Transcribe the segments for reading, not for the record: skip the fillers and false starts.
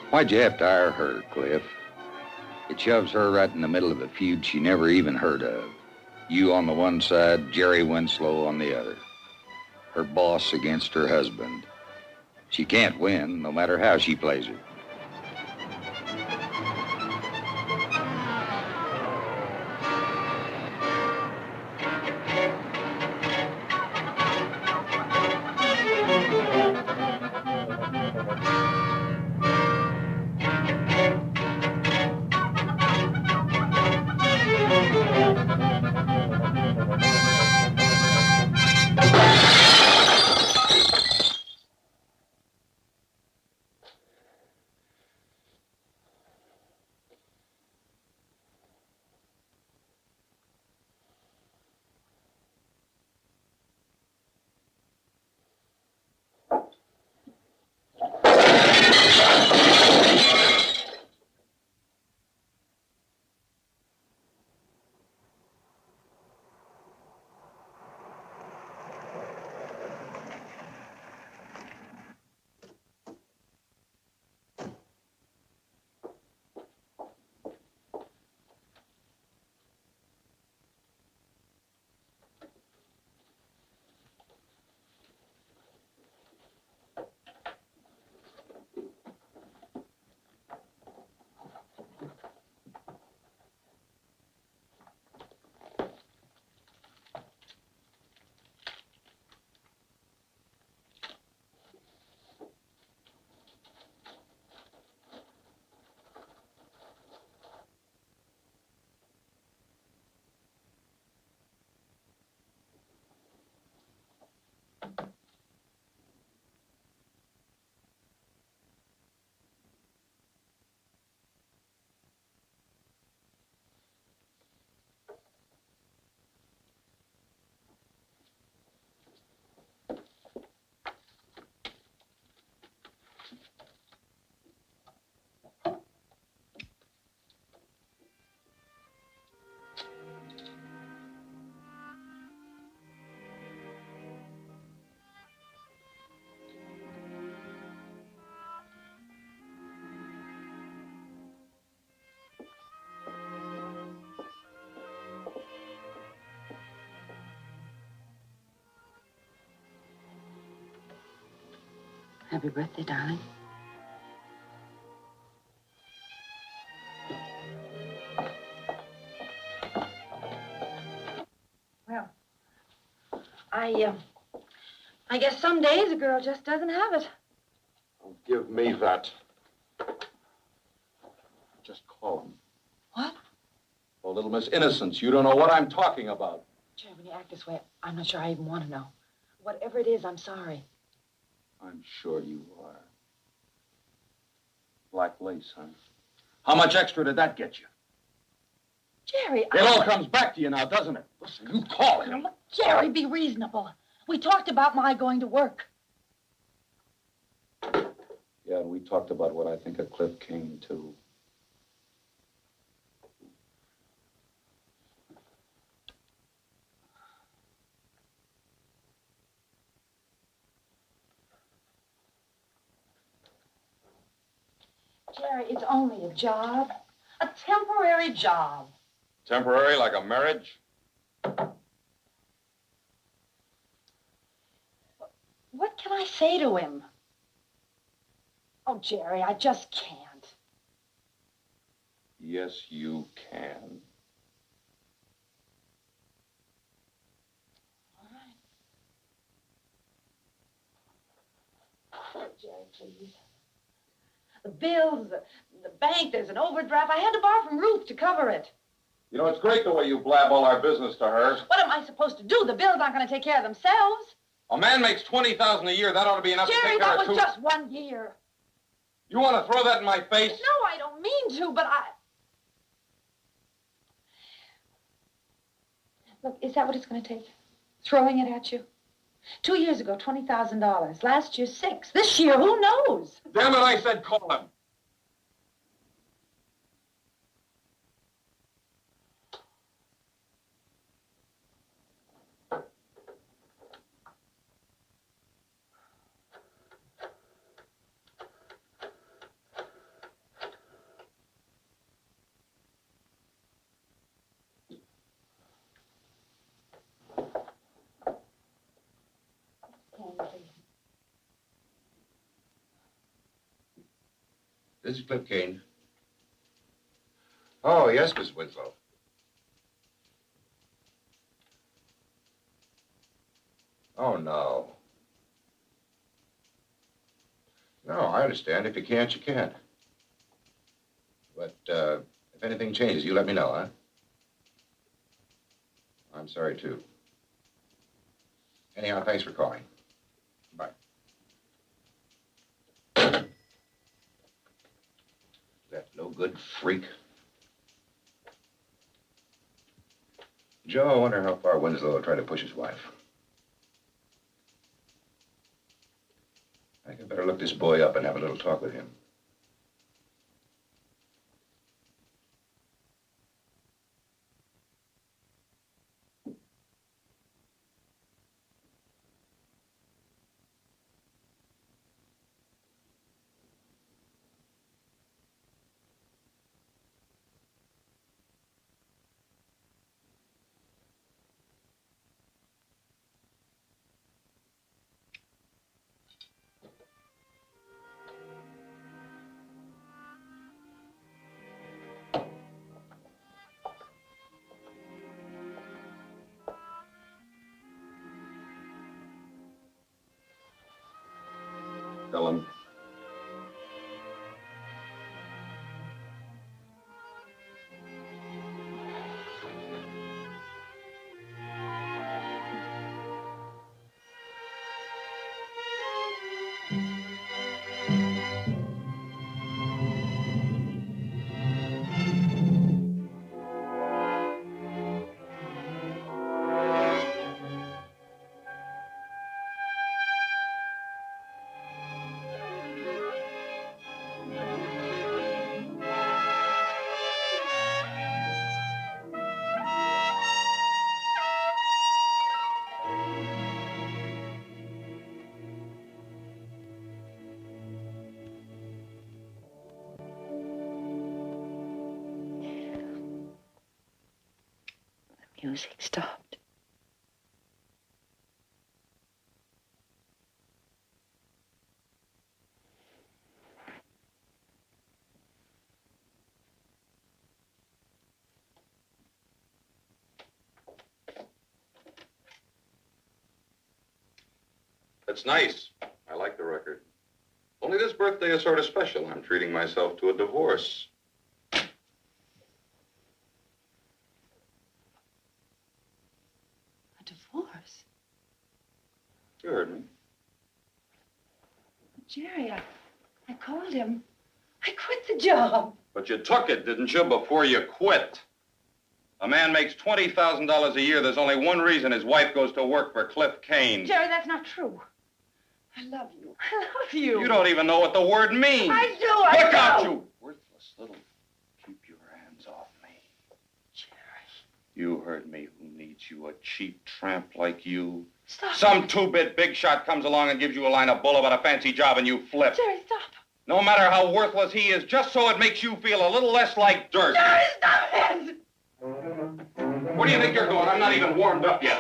Why'd you have to hire her, Cliff? It shoves her right in the middle of a feud she never even heard of. You on the one side, Jerry Winslow on the other. Her boss against her husband. She can't win, no matter how she plays it. Happy birthday, darling. Well, I guess some days a girl just doesn't have it. Don't give me that. Just call him. What? Oh, little Miss Innocence, you don't know what I'm talking about. Jerry, when you act this way, I'm not sure I even want to know. Whatever it is, I'm sorry. I'm sure you are. Black lace, huh? How much extra did that get you? Jerry, It all comes back to you now, doesn't it? Listen, you call him. Look, Jerry, be reasonable. We talked about my going to work. Yeah, and we talked about what I think of Cliff Kane, too. Jerry, it's only a job. A temporary job. Temporary, like a marriage? What can I say to him? Oh, Jerry, I just can't. Yes, you can. All right. Jerry, please. The bills, the bank, there's an overdraft. I had to borrow from Ruth to cover it. You know, it's great the way you blab all our business to her. What am I supposed to do? The bills aren't going to take care of themselves. A man makes $20,000 a year. That ought to be enough to Jerry, take care that of was two. just 1 year. You want to throw that in my face? No, I don't mean to, but I... Look, is that what it's going to take? Throwing it at you? 2 years ago, $20,000. Last year, 6. This year, who knows? Damn it, I said call him. This is Cliff Kane. Oh, yes, Miss Winslow. Oh, no. No, I understand. If you can't, you can't. But, if anything changes, you let me know, huh? I'm sorry, too. Anyhow, thanks for calling. Bye. That no good freak. Joe, I wonder how far Winslow will try to push his wife. I think I'd better look this boy up and have a little talk with him. Ellen. Music stopped. It's nice. I like the record. Only this birthday is sort of special. I'm treating myself to a divorce. A divorce? You heard me. Jerry, I called him. I quit the job. But you took it, didn't you, before you quit? A man makes $20,000 a year. There's only one reason his wife goes to work for Cliff Kane. Jerry, that's not true. I love you. I love you. You don't even know what the word means. I do. Look out, you worthless little... Keep your hands off me. Jerry. You heard me. Who needs you, a cheap tramp like you? Stop. Some two-bit big shot comes along and gives you a line of bull about a fancy job and you flip. Jerry, stop. No matter how worthless he is, just so it makes you feel a little less like dirt. Jerry, stop it. Where do you think you're going? I'm not even warmed up yet.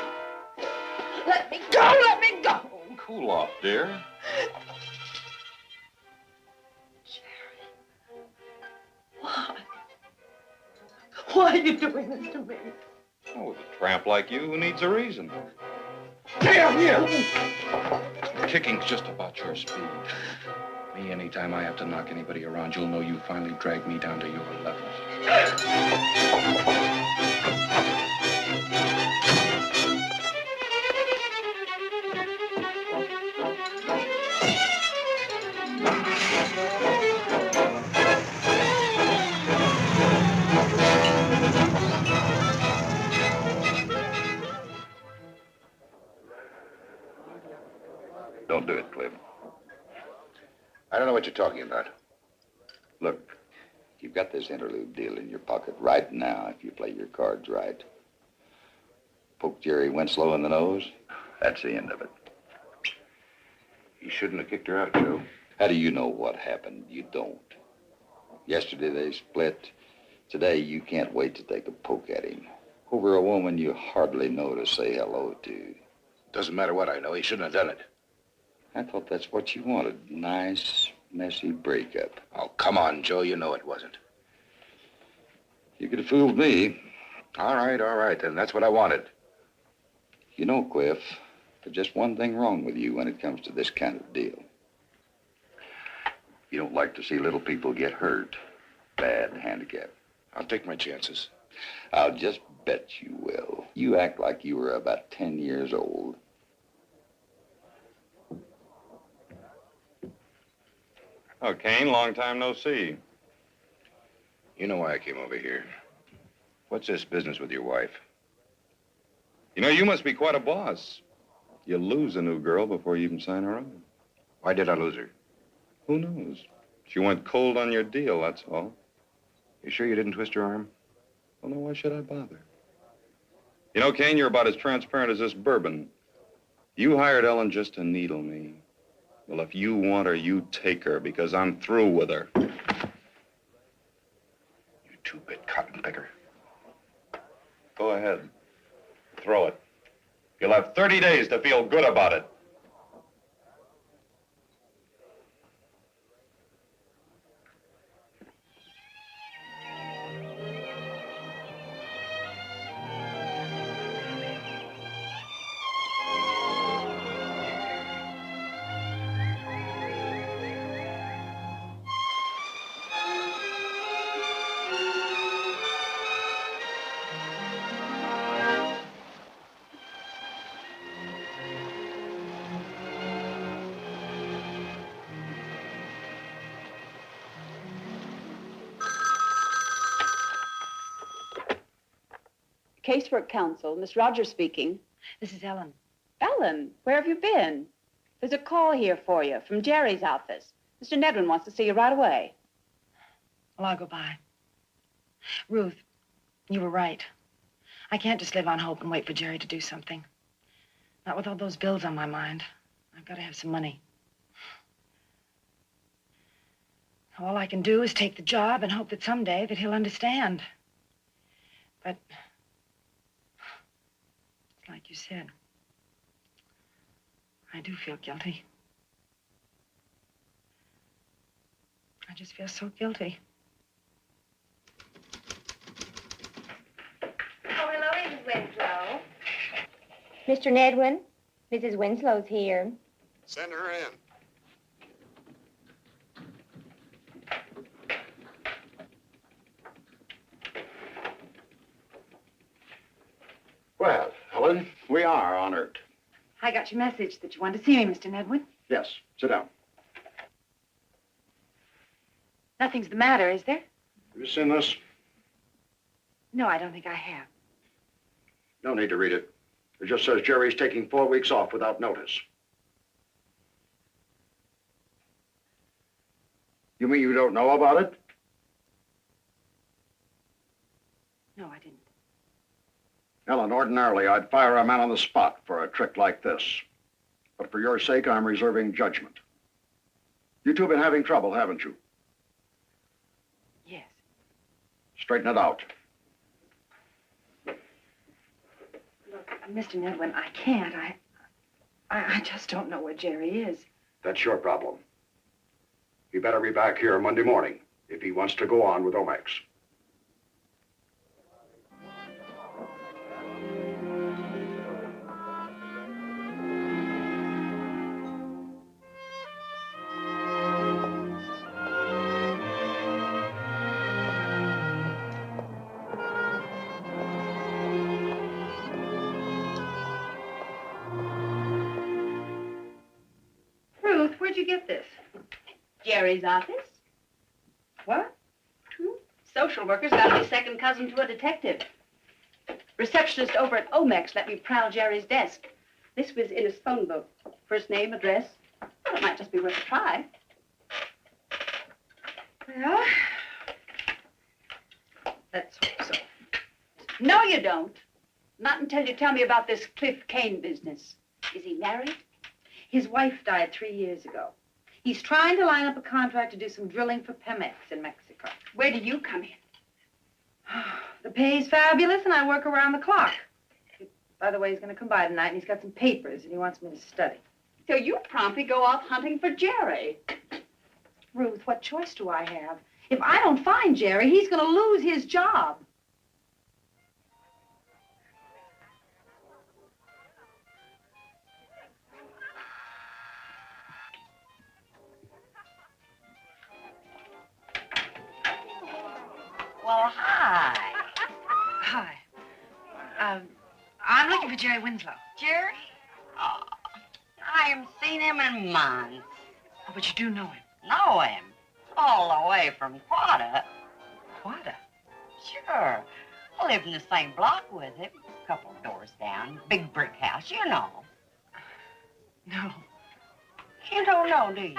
Let me go. Let me go. Cool off, dear. Jerry. Why? Why are you doing this to me? Oh, with a tramp like you, who needs a reason? Damn you! Kicking's just about your speed. Me, anytime I have to knock anybody around, you'll know you finally dragged me down to your level. Don't do it, Cliff. I don't know what you're talking about. Look, you've got this interlude deal in your pocket right now if you play your cards right. Poke Jerry Winslow in the nose, that's the end of it. He shouldn't have kicked her out, Joe. How do you know what happened? You don't. Yesterday they split. Today you can't wait to take a poke at him. Over a woman you hardly know to say hello to. Doesn't matter what I know. He shouldn't have done it. I thought that's what you wanted. Nice, messy breakup. Oh, come on, Joe. You know it wasn't. You could have fooled me. All right, then. That's what I wanted. You know, Cliff, there's just one thing wrong with you when it comes to this kind of deal. You don't like to see little people get hurt. Bad handicap. I'll take my chances. I'll just bet you will. You act like you were about 10 years old. Oh, Kane, long time no see. You know why I came over here. What's this business with your wife? You know, you must be quite a boss. You lose a new girl before you even sign her on. Why did I lose her? Who knows? She went cold on your deal, that's all. You sure you didn't twist her arm? Well, now, why should I bother? You know, Kane, you're about as transparent as this bourbon. You hired Ellen just to needle me. Well, if you want her, you take her, because I'm through with her. You two-bit cotton picker. Go ahead. Throw it. You'll have 30 days to feel good about it. Casework Counsel, Miss Rogers speaking. This is Ellen. Ellen, where have you been? There's a call here for you from Jerry's office. Mr. Nedwin wants to see you right away. Well, I'll go by. Ruth, you were right. I can't just live on hope and wait for Jerry to do something. Not with all those bills on my mind. I've got to have some money. All I can do is take the job and hope that someday that he'll understand. But like you said, I do feel guilty. I just feel so guilty. Oh, hello, Mrs. Winslow. Mr. Nedwin, Mrs. Winslow's here. Send her in. Well, Ellen, we are honored. I got your message that you wanted to see me, Mr. Nedwin. Yes, sit down. Nothing's the matter, is there? Have you seen this? No, I don't think I have. No need to read it. It just says Jerry's taking 4 weeks off without notice. You mean you don't know about it? No, I didn't. Ellen, ordinarily I'd fire a man on the spot for a trick like this. But for your sake, I'm reserving judgment. You two have been having trouble, haven't you? Yes. Straighten it out. Look, Mr. Nedwin, I can't. I just don't know where Jerry is. That's your problem. He better be back here Monday morning if he wants to go on with Omex. Ruth, where'd you get this? Jerry's office? What? Social worker's got to be second cousin to a detective. Receptionist over at Omex let me prowl Jerry's desk. This was in his phone book. First name, address. Well, it might just be worth a try. Well, let's hope so. No, you don't. Not until you tell me about this Cliff Kane business. Is he married? His wife died 3 years ago. He's trying to line up a contract to do some drilling for Pemex in Mexico. Where do you come in? The pay's fabulous, and I work around the clock. By the way, he's going to come by tonight, and he's got some papers, and he wants me to study. So you promptly go off hunting for Jerry. Ruth, what choice do I have? If I don't find Jerry, he's going to lose his job. Well, hi. Hi. I'm looking for Jerry Winslow. Jerry? Oh, I haven't seen him in months. Oh, but you do know him. Know him? All the way from Quada. Quada? Sure. I live in the same block with him. A couple of doors down. Big brick house, you know. No. You don't know, do you?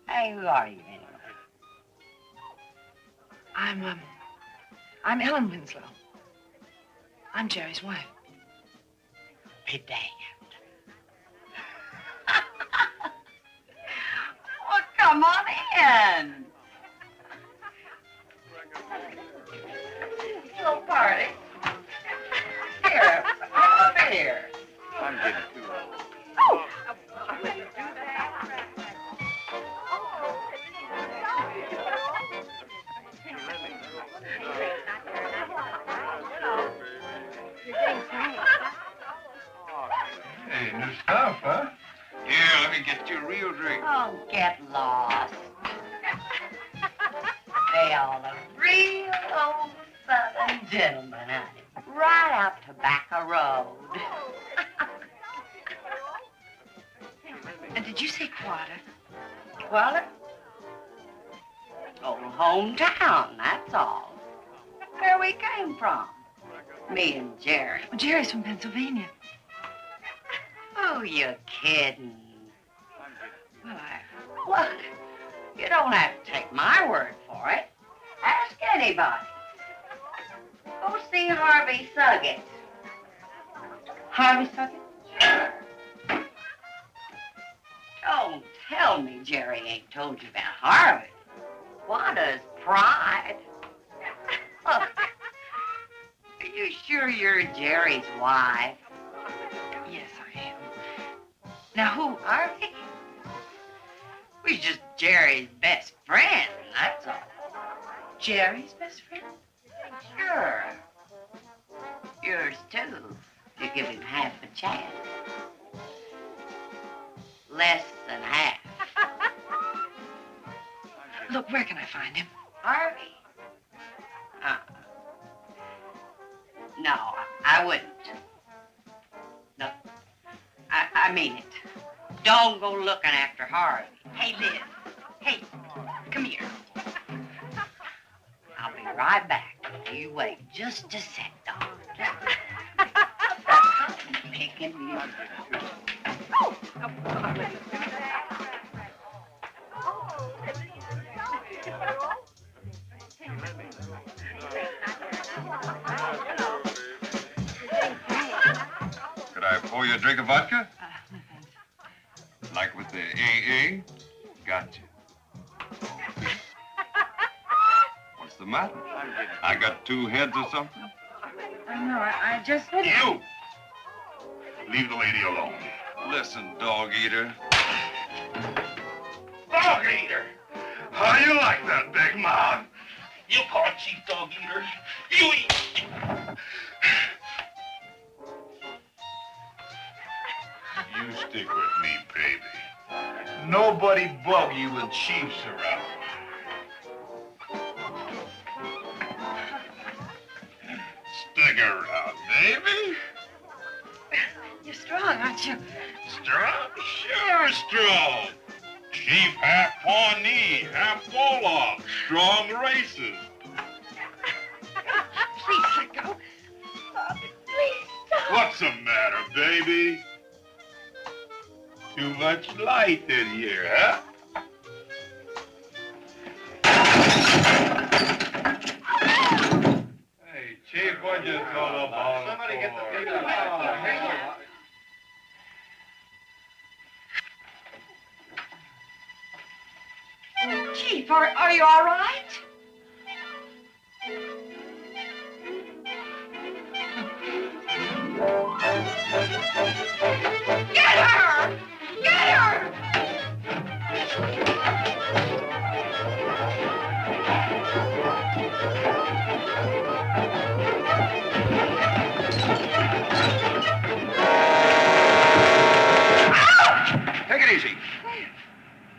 Hey, who are you anyway? I'm Ellen Winslow. I'm Jerry's wife. Be damned. Well, come on in. Little party. Here, come over here. I'm getting too old. Oh. Hey, new stuff, huh? Here, let me get you a real drink. Oh, get lost. They all look real old Southern gentlemen, honey. Right out Tobacco Road. And did you say Quada? Well, old hometown, that's all. Where we came from. Me and Jerry. Well, Jerry's from Pennsylvania. Who you kidding? Well, Look, you don't have to take my word for it. Ask anybody. Go see Harvey Suggett. Harvey Suggett? Sure. Don't tell me Jerry ain't told you about Harvey. Quada's pride. Look, are you sure you're Jerry's wife? yes, I am. Now, who? Harvey? We're just Jerry's best friend, that's all. Jerry's best friend? Sure. Yours, too, if you give him half a chance. Less than half. Look, where can I find him? Harvey? No, I wouldn't. No, I mean it. Don't go looking after Harvey. Hey, Liz. Hey, come here. I'll be right back. You wait just a sec, dog. Picking me up. Could I pour you a drink of vodka? No, thanks. Like with the AA? Gotcha. What's the matter? I got two heads or something? No, I just... You! Leave the lady alone. Listen, dog eater. Dog eater! How you like that, big mouth? You call it chief dog eater. You eat. You stick with me, baby. Nobody bug you when Chief's around. Stick around, baby. You're strong, aren't you? Strong? Sure strong. Chief half Pawnee, half Wolof. Strong races. Please let go. Stop it, please stop. What's the matter, baby? Too much light in here, huh? Hey, Chief, what'd you throw the ball? Somebody get the big one. Chief, are you all right? Get her! Get her!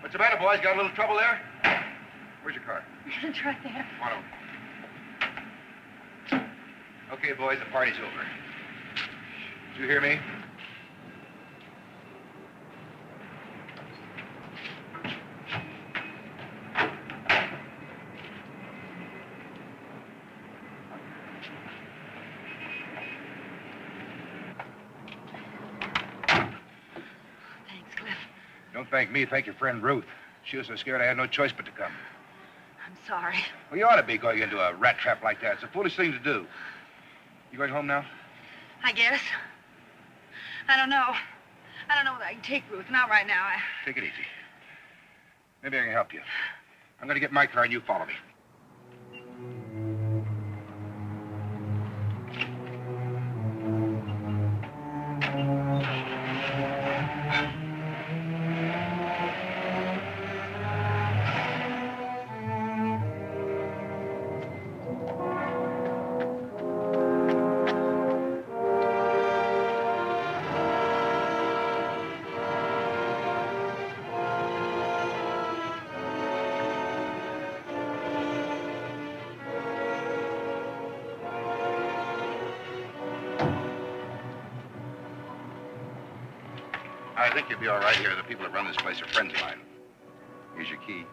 What's the matter, boys? Got a little trouble there? Where's your car? It's right there. Come on over. Okay, boys, the party's over. Did you hear me? Thanks, Cliff. Don't thank me. Thank your friend Ruth. She was so scared I had no choice but to come. I'm sorry. Well, you ought to be going into a rat trap like that. It's a foolish thing to do. You going home now? I guess. I don't know. I don't know whether I can take Ruth. Not right now. Take it easy. Maybe I can help you. I'm going to get my car and you follow me. I think you'll be all right here. The people that run this place are friends of mine. Here's your key.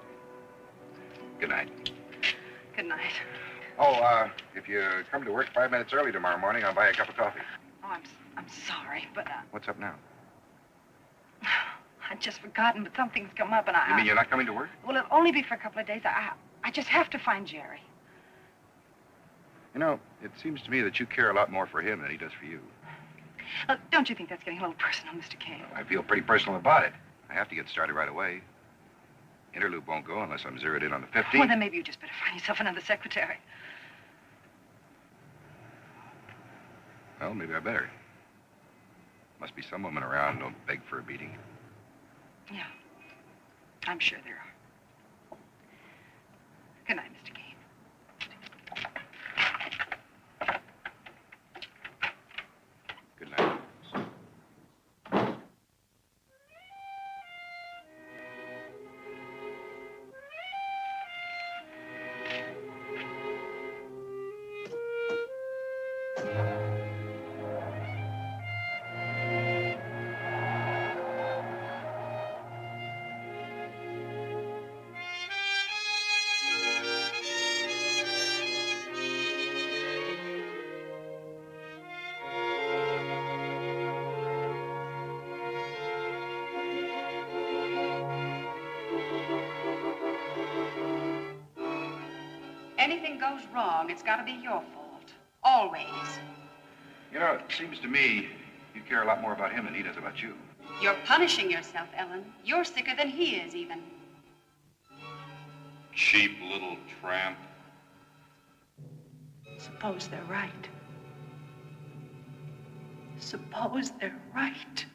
Good night. Good night. Oh, if you come to work 5 minutes early tomorrow morning, I'll buy you a cup of coffee. Oh, I'm sorry, but What's up now? I'd just forgotten, but something's come up, and You mean you're not coming to work? Well, it'll only be for a couple of days. I just have to find Jerry. You know, it seems to me that you care a lot more for him than he does for you. Don't you think that's getting a little personal, Mr. Kane? I feel pretty personal about it. I have to get started right away. Interloop won't go unless I'm zeroed in on the 15th. Well, then maybe you just better find yourself another secretary. Well, maybe I better. Must be some woman around who don't beg for a beating. Yeah, I'm sure there are. Good night, Mr. Kane. Good night. Anything goes wrong, it's got to be your fault. Always. You know, it seems to me you care a lot more about him than he does about you. You're punishing yourself, Ellen. You're sicker than he is, even. Cheap little tramp. Suppose they're right. Suppose they're right.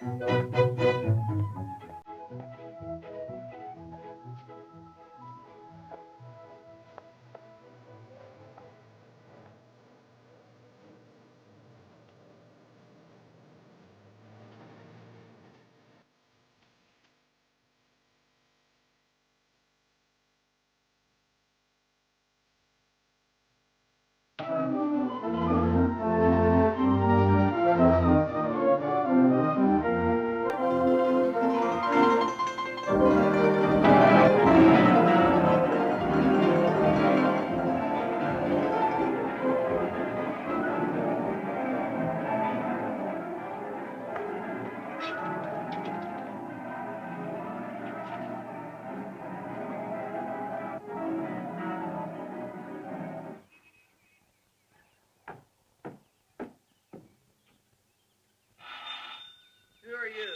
Who are you?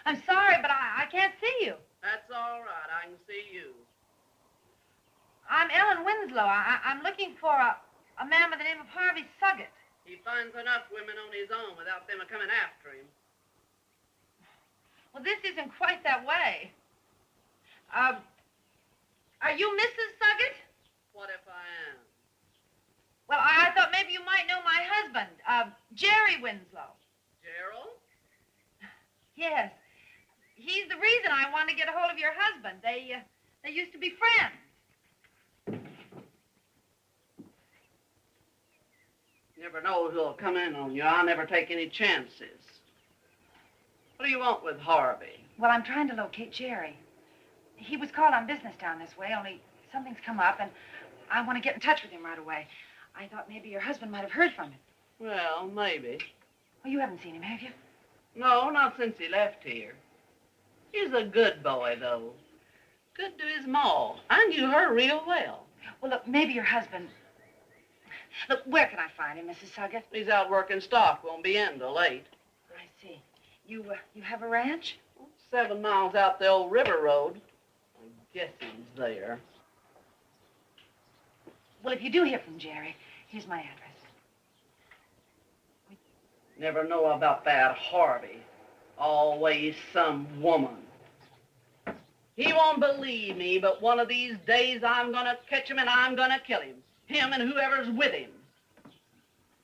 I'm sorry, but I can't see you. That's all right. I can see you. I'm Ellen Winslow. I'm looking for a man by the name of Harvey Suggett. He finds enough women on his own without them coming after him. Well, this isn't quite that way. Are you Mrs. Suggett? What if I am? Well, I thought maybe you might know my husband, Jerry Winslow. Gerald? Yes. He's the reason I want to get a hold of your husband. They used to be friends. Never know who'll come in on you. I'll never take any chances. What do you want with Harvey? Well, I'm trying to locate Jerry. He was called on business down this way, only something's come up, and I want to get in touch with him right away. I thought maybe your husband might have heard from him. Well, maybe. Well, you haven't seen him, have you? No, not since he left here. He's a good boy, though. Good to his ma. I knew her real well. Well, look, maybe your husband... Look, where can I find him, Mrs. Suggett? He's out working stock. Won't be in till late. I see. You have a ranch? 7 miles out the old river road. I guess he's there. Well, if you do hear from Jerry, here's my address. Never know about that Harvey. Always some woman. He won't believe me, but one of these days I'm gonna catch him and I'm gonna kill him. Him and whoever's with him.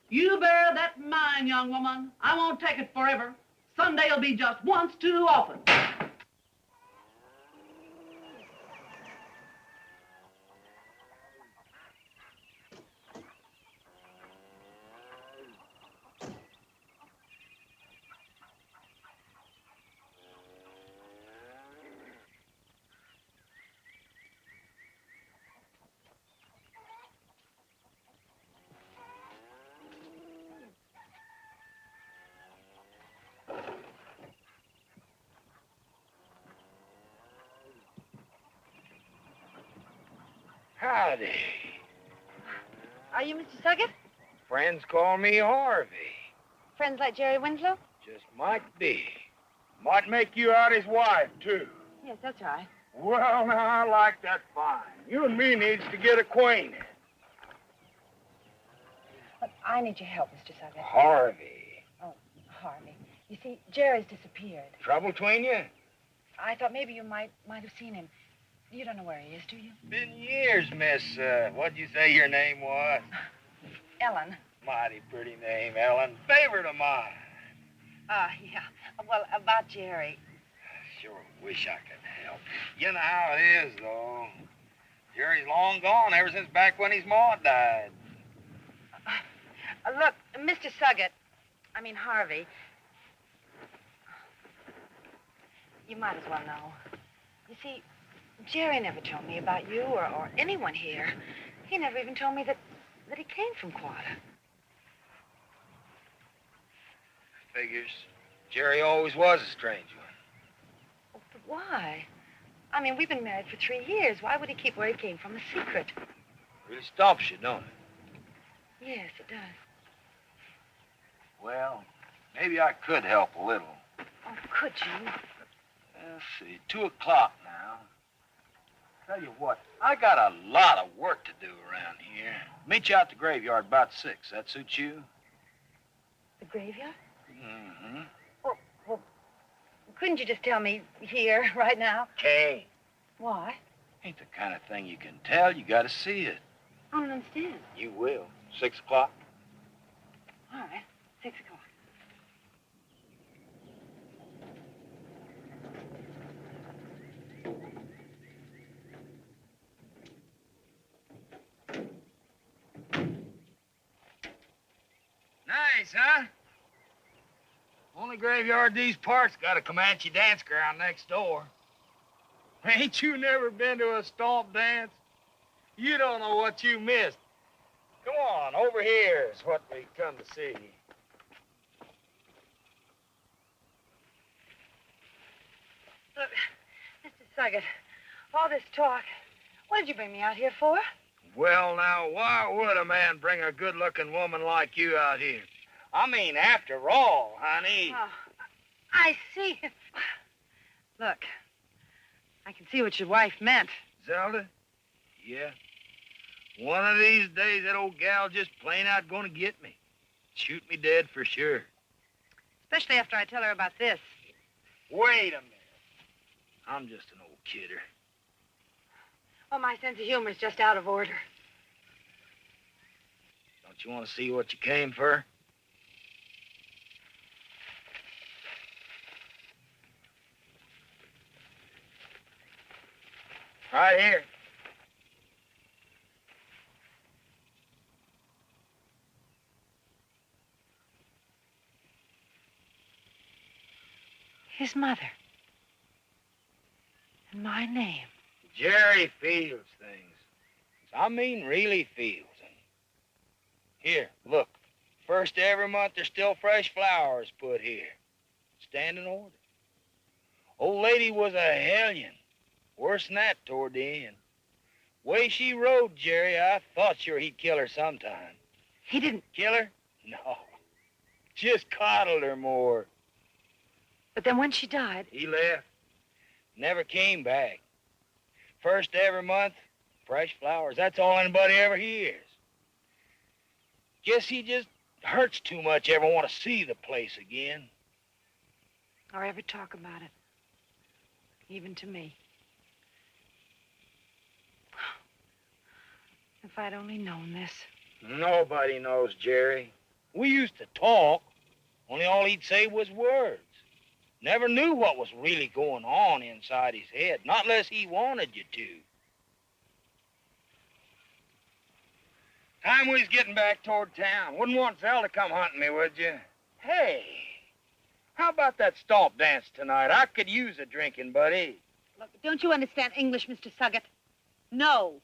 You bear that in mind, young woman. I won't take it forever. Someday it'll be just once too often. Howdy. Are you Mr. Suggett? Friends call me Harvey. Friends like Jerry Winslow? Just might be. Might make you out his wife, too. Yes, that's right. Well, now, I like that fine. You and me needs to get acquainted. But I need your help, Mr. Suggett. Harvey. Oh, Harvey. You see, Jerry's disappeared. Trouble between you? I thought maybe you might have seen him. You don't know where he is, do you? Been years, miss. What'd you say your name was? Ellen. Mighty pretty name, Ellen. Favorite of mine. Yeah. Well, about Jerry. Sure wish I could help. You know how it is, though. Jerry's long gone ever since back when his ma died. Look, Mr. Suggett, I mean Harvey, you might as well know. You see, Jerry never told me about you or anyone here. He never even told me that he came from Quata. Figures. Jerry always was a strange one. Oh, but why? I mean, we've been married for 3 years. Why would he keep where he came from a secret? Really stumps you, don't it? Yes, it does. Well, maybe I could help a little. Oh, could you? Let's see, 2 o'clock now. Tell you what, I got a lot of work to do around here. Meet you out the graveyard about 6. That suit you? graveyard? Mm-hmm. Well, couldn't you just tell me here, right now? Kay, Why? ain't the kind of thing you can tell. You got to see it. I don't understand. You will. 6 o'clock. All right, 6 o'clock. Nice, huh? Only graveyard these parts got a Comanche dance ground next door. Ain't you never been to a stomp dance? You don't know what you missed. Come on, over here is what we come to see. Look, Mr. Suggett, all this talk, what did you bring me out here for? Well, now, why would a man bring a good-looking woman like you out here? I mean, after all, honey. Oh, I see. Look, I can see what your wife meant. Zelda? Yeah. One of these days, that old gal just plain out gonna get me. Shoot me dead for sure. Especially after I tell her about this. Wait a minute. I'm just an old kidder. Oh, my sense of humor is just out of order. Don't you want to see what you came for? Right here. His mother. And my name. Jerry feels things. I mean, really feels them. Here, look. First of every month, there's still fresh flowers put here. Stand in order. Old lady was a hellion. Worse than that toward the end. Way she rode Jerry, I thought sure he'd kill her sometime. He didn't. Kill her? No. Just coddled her more. But then when she died... He left. Never came back. First of every month, fresh flowers. That's all anybody ever hears. Guess he just hurts too much ever want to see the place again. Or ever talk about it. Even to me. If I'd only known this. Nobody knows, Jerry. We used to talk, only all he'd say was words. Never knew what was really going on inside his head, not unless he wanted you to. Time we was getting back toward town. Wouldn't want Zelda to come hunting me, would you? Hey, how about that stomp dance tonight? I could use a drinking buddy. Look, don't you understand English, Mr. Suggett? No.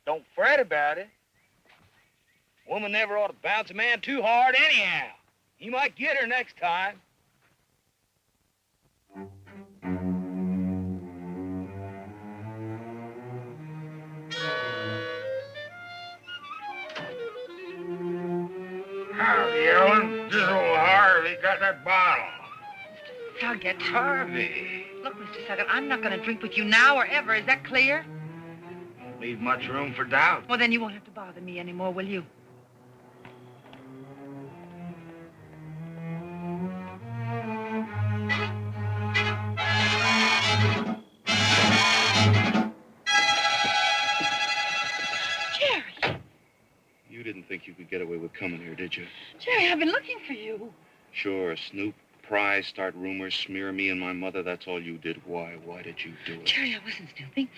Don't fret about it. Woman never ought to bounce a man too hard anyhow. He might get her next time. Howdy, Ellen. This old Harvey got that bottle. Mr. Suggett. Harvey. Look, Mr. Suggett, I'm not going to drink with you now or ever. Is that clear? Don't leave much room for doubt. Well, then you won't have to bother me anymore, will you? Jerry! You didn't think you could get away with coming here, did you? Jerry, I've been looking for you. Sure, snoop, pry, start rumors, smear me and my mother. That's all you did. Why? Why did you do it? Jerry, I wasn't snooping.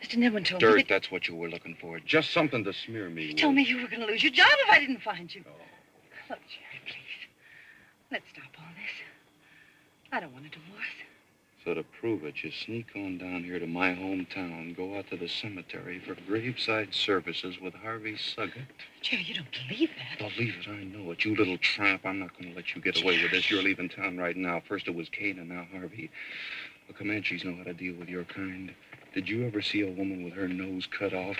Mr. Nedwin told me Dirt, that... that's what you were looking for. Just something to smear me He with. told me you were going to lose your job if I didn't find you. Oh. Look, Jerry, please. Let's stop all this. I don't want a divorce. So to prove it, you sneak on down here to my hometown, go out to the cemetery for graveside services with Harvey Suggett. Jerry, you don't believe that. Believe it, I know it. You little tramp. I'm not going to let you get away with this. You're leaving town right now. First it was Kane and now Harvey. The Comanches know how to deal with your kind. Did you ever see a woman with her nose cut off?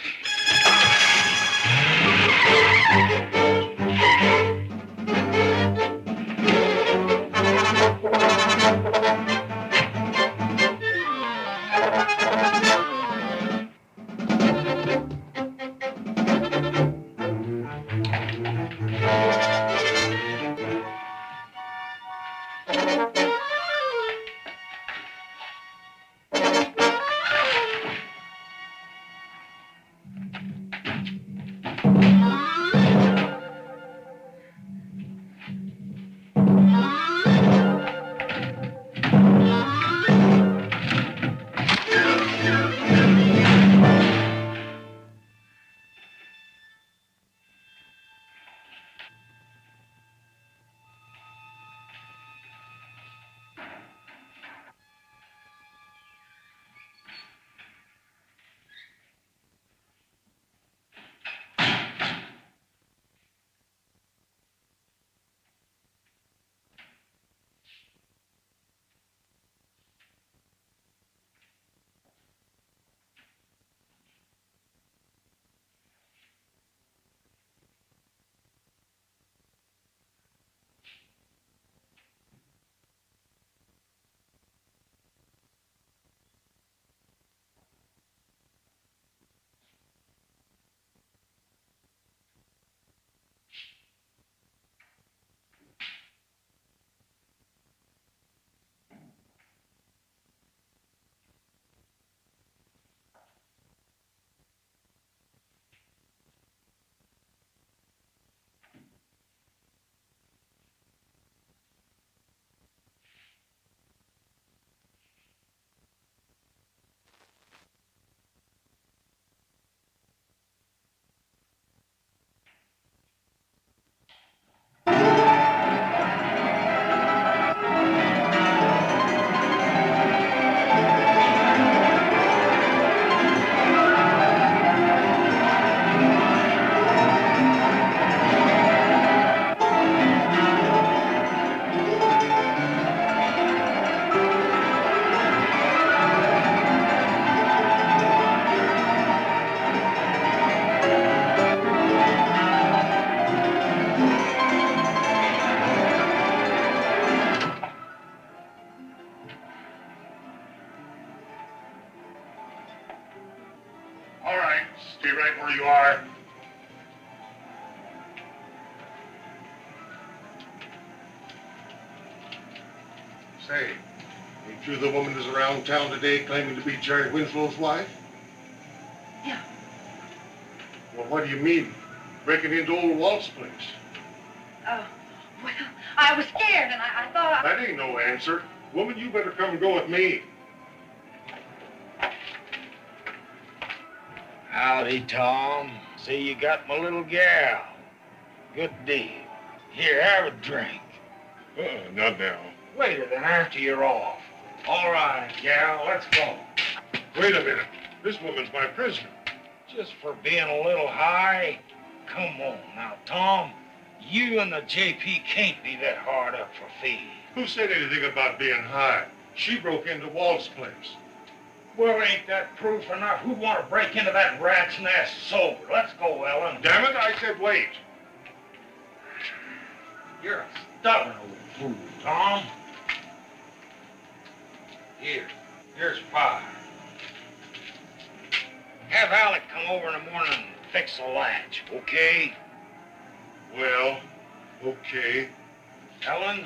Say, ain't you the woman who's around town today claiming to be Jerry Winslow's wife? Yeah. Well, what do you mean? Breaking into old Walt's place? Well, I was scared, and I thought... That ain't no answer. Woman, you better come and go with me. Howdy, Tom. See, you got my little gal. Good deal. Here, have a drink. Not now. Later, then, after you're off. All right, gal, let's go. Wait a minute. This woman's my prisoner. Just for being a little high? Come on now, Tom. You and the JP can't be that hard up for feed. Who said anything about being high? She broke into Walt's place. Well, ain't that proof enough? Who'd want to break into that rat's nest sober? Let's go, Ellen. Damn it, I said wait. You're a stubborn old fool, Tom. Here's fire. Have Alec come over in the morning and fix the latch, okay? Well, okay. Ellen?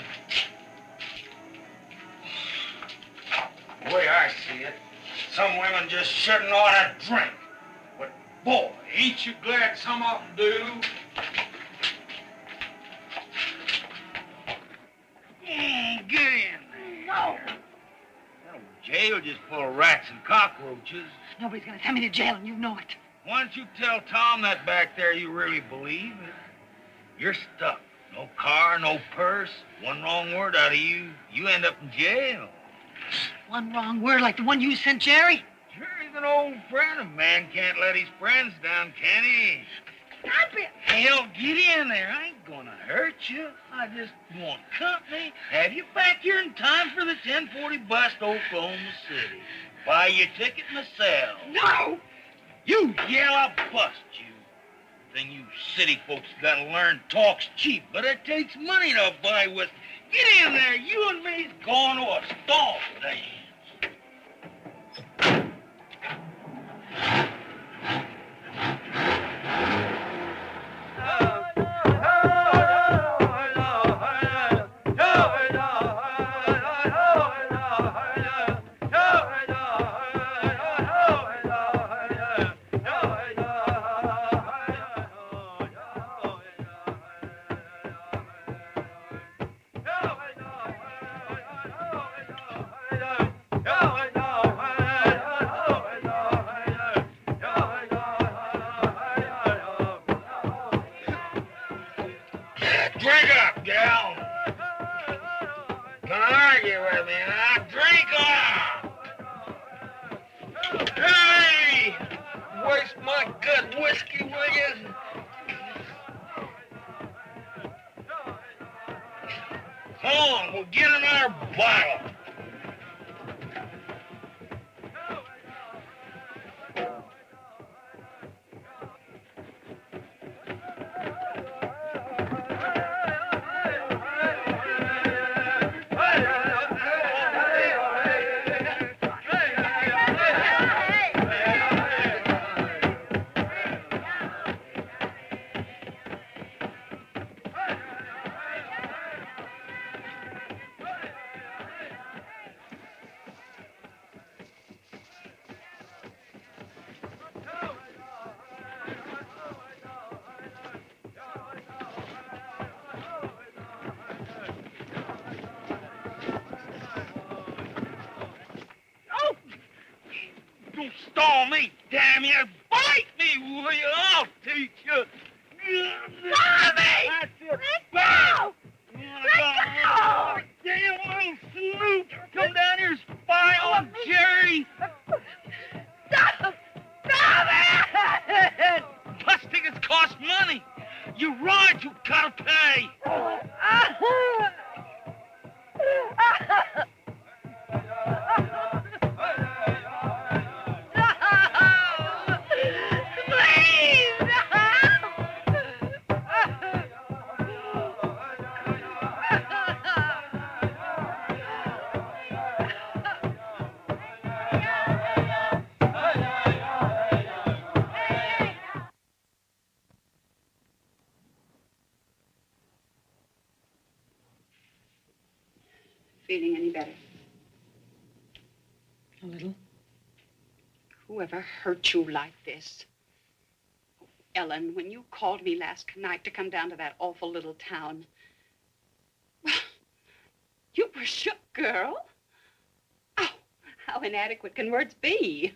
The way I see it, some women just shouldn't ought to drink. But boy, ain't you glad some of them do? Get in there. No. That jail just full of rats and cockroaches. Nobody's gonna send me to jail, and you know it. Why don't you tell Tom that back there you really believe it? You're stuck. No car, no purse. One wrong word out of you, you end up in jail. One wrong word like the one you sent Jerry? Jerry's an old friend. A man can't let his friends down, can he? Stop it! Hell, get in there. I ain't gonna hurt you. I just want company. Have you back here in time for the 10:40 bus to Oklahoma City. Buy your ticket myself. No! You yell, I'll bust you. Thing you city folks gotta learn, talk's cheap, but it takes money to buy with. Get in there. You and me's going to a stall dance. Drink up, gal. Don't argue with me, now. Drink up. Hey! Waste my good whiskey, will you? Come on, we'll get another bottle. Don't stall me, damn you! Bite me, will you? I'll teach you! Stop me! That's it! Let go! Oh, damn little salute! Come down here, spy on Jerry! Stop! Stop it! Bus tickets cost money! You ride, you gotta pay! feeling any better? A little. Whoever hurt you like this? Ellen, when you called me last night to come down to that awful little town, well, you were shook, girl. Oh, how inadequate can words be?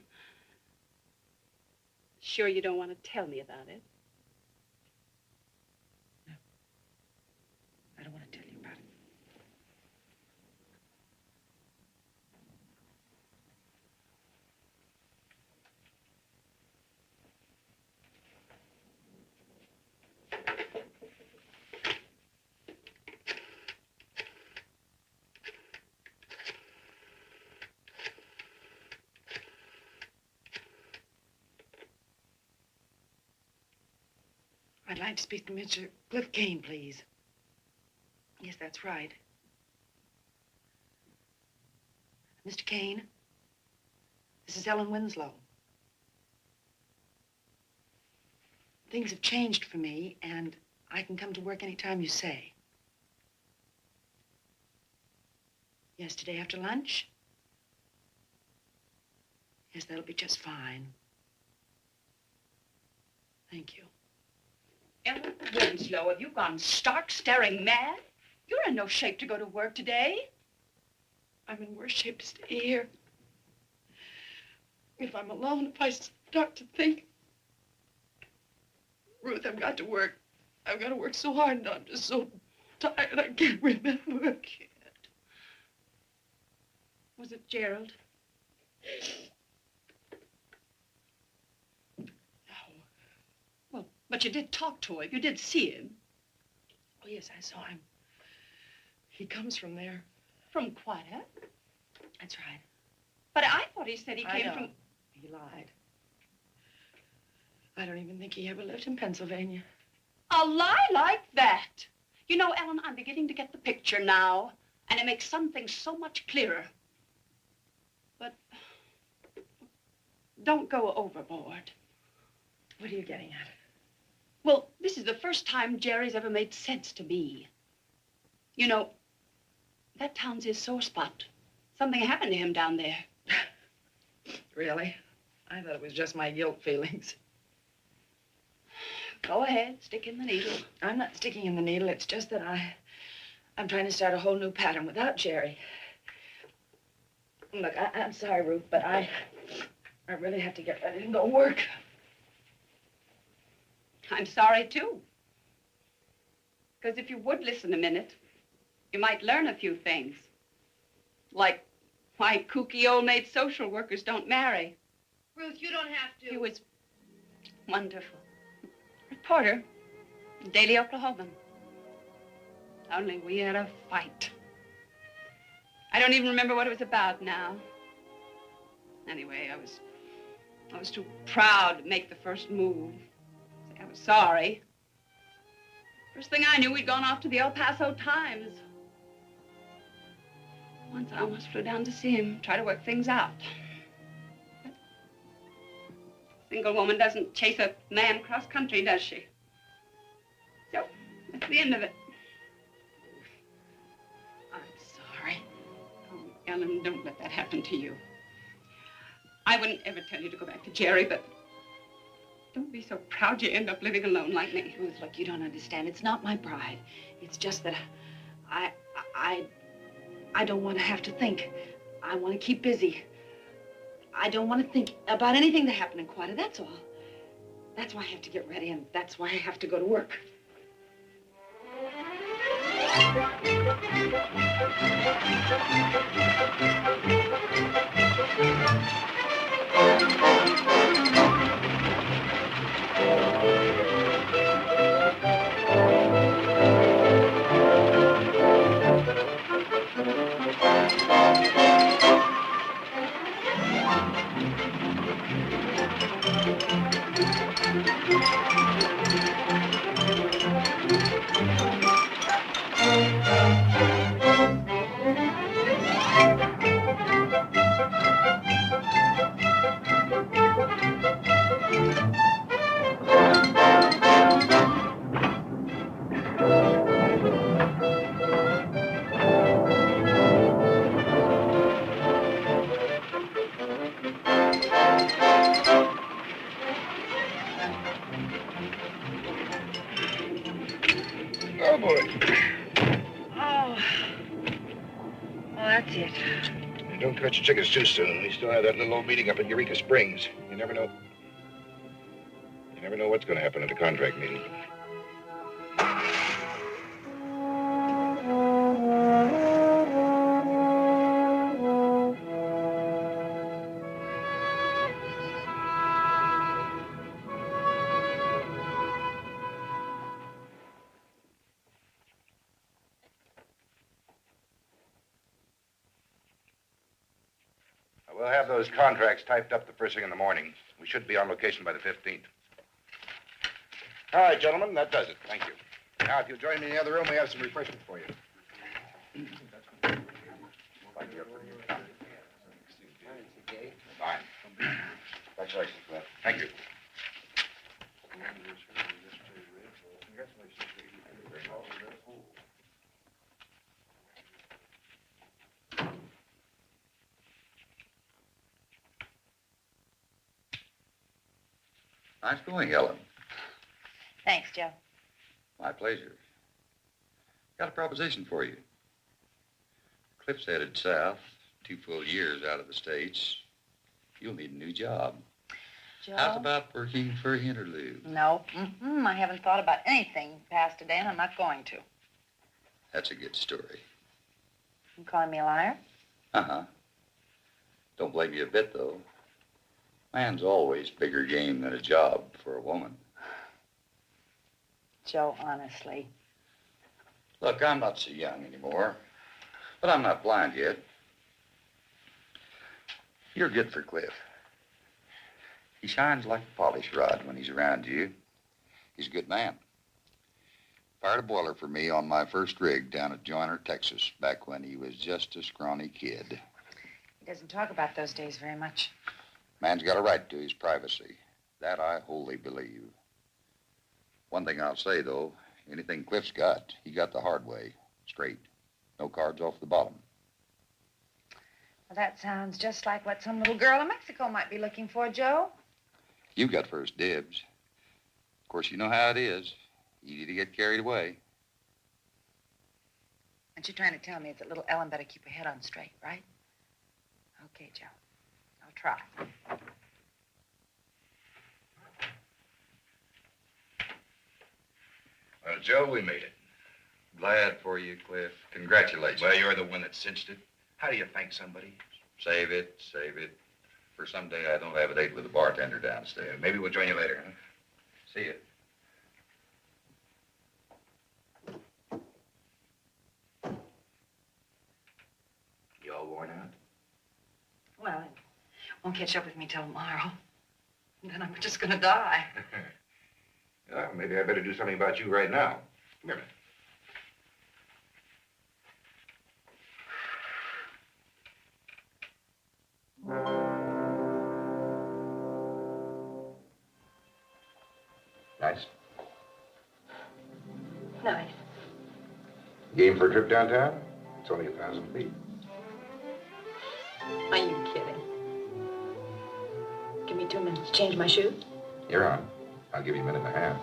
Sure you don't want to tell me about it? No. I don't want to tell you about it. I'd like to speak to Mr. Cliff Kane, please. Yes, that's right. Mr. Kane, this is Ellen Winslow. Things have changed for me, and I can come to work any time you say. Yes, today after lunch? Yes, that'll be just fine. Thank you. Ellen Winslow, have you gone stark staring mad? You're in no shape to go to work today. I'm in worse shape to stay here. If I'm alone, if I start to think, Ruth, I've got to work. I've got to work so hard, and I'm just so tired I can't remember. I can't. Was it Gerald? Well, but you did talk to him. You did see him. Oh, yes, I saw him. He comes from there. From Quetta? That's right. But I thought he said he I came know. from... He lied. I don't even think he ever lived in Pennsylvania. A lie like that? You know, Ellen, I'm beginning to get the picture now, and it makes some things so much clearer. But don't go overboard. What are you getting at? Well, this is the first time Jerry's ever made sense to me. You know, that town's his sore spot. Something happened to him down there. Really? I thought it was just my guilt feelings. Go ahead, stick in the needle. I'm not sticking in the needle. It's just that I'm trying to start a whole new pattern without Jerry. Look, I'm sorry, Ruth, but I really have to get ready to go work. I'm sorry, too. Because if you would listen a minute, you might learn a few things. Like why kooky old-maid social workers don't marry. Ruth, you don't have to. He was wonderful. Reporter, Daily Oklahoman. Only we had a fight. I don't even remember what it was about now. Anyway, I was too proud to make the first move. I was sorry. First thing I knew, we'd gone off to the El Paso Times. Once I almost flew down to see him, try to work things out. But a single woman doesn't chase a man cross country, does she? So, that's the end of it. I'm sorry. Oh, Ellen, don't let that happen to you. I wouldn't ever tell you to go back to Jerry, but don't be so proud you end up living alone like me. Ruth, look, you don't understand. It's not my pride. It's just that I don't want to have to think. I want to keep busy. I don't want to think about anything that happened in Quetta, that's all. That's why I have to get ready, and that's why I have to go to work. Go for it. Oh. Well, that's it. And don't cut your chickens too soon. We still have that little old meeting up at Eureka Springs. You never know. You never know what's going to happen at a contract meeting. We'll have those contracts typed up the first thing in the morning. We should be on location by the 15th. All right, gentlemen, that does it. Thank you. Now, if you'll join me in the other room, we have some refreshments for you. Fine. Congratulations, Cliff. Thank you. Nice going, Ellen. Thanks, Joe. My pleasure. Got a proposition for you. Cliff's headed south, 2 full years out of the States. You'll need a new job. Joe? How's about working for Interlude? No. I haven't thought about anything past today, and I'm not going to. That's a good story. You calling me a liar? Uh-huh. Don't blame you a bit, though. Man's always bigger game than a job for a woman. Joe, honestly. Look, I'm not so young anymore, but I'm not blind yet. You're good for Cliff. He shines like a polish rod when he's around you. He's a good man. Fired a boiler for me on my first rig down at Joyner, Texas, back when he was just a scrawny kid. He doesn't talk about those days very much. Man's got a right to his privacy. That I wholly believe. One thing I'll say, though, anything Cliff's got, he got the hard way. Straight. No cards off the bottom. Well, that sounds just like what some little girl in Mexico might be looking for, Joe. You got first dibs. Of course, you know how it is. Easy to get carried away. Aren't you trying to tell me that little Ellen better keep her head on straight, right? Okay, Joe. I'll try. Well, Joe, we made it. Glad for you, Cliff. Congratulations. Well, you're the one that cinched it. How do you thank somebody? Save it. For someday I don't have a date with the bartender downstairs. Maybe we'll join you later, huh? See you. You all worn out? Well, it won't catch up with me till tomorrow. And then I'm just gonna die. Well, maybe I better do something about you right now. Come here a minute. Nice. Nice. Game for a trip downtown? It's only 1,000 feet. Are you kidding? Give me 2 minutes to change my shoes. You're on. I'll give you a minute and a half.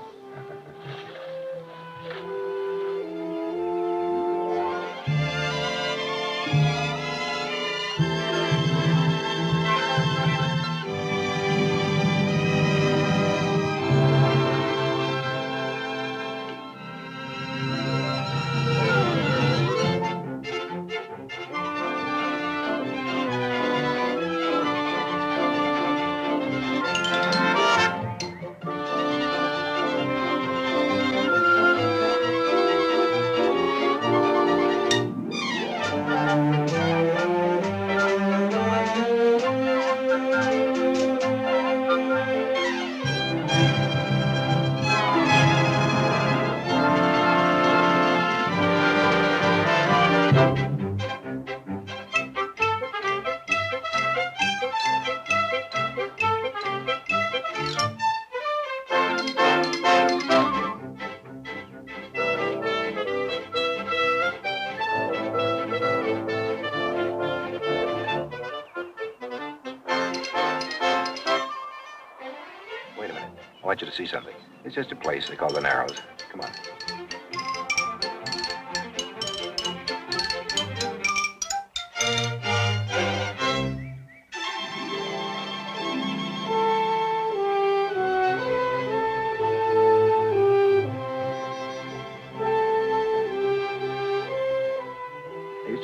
Wait a minute. I want you to see something. It's just a place they call the Narrows. Come on.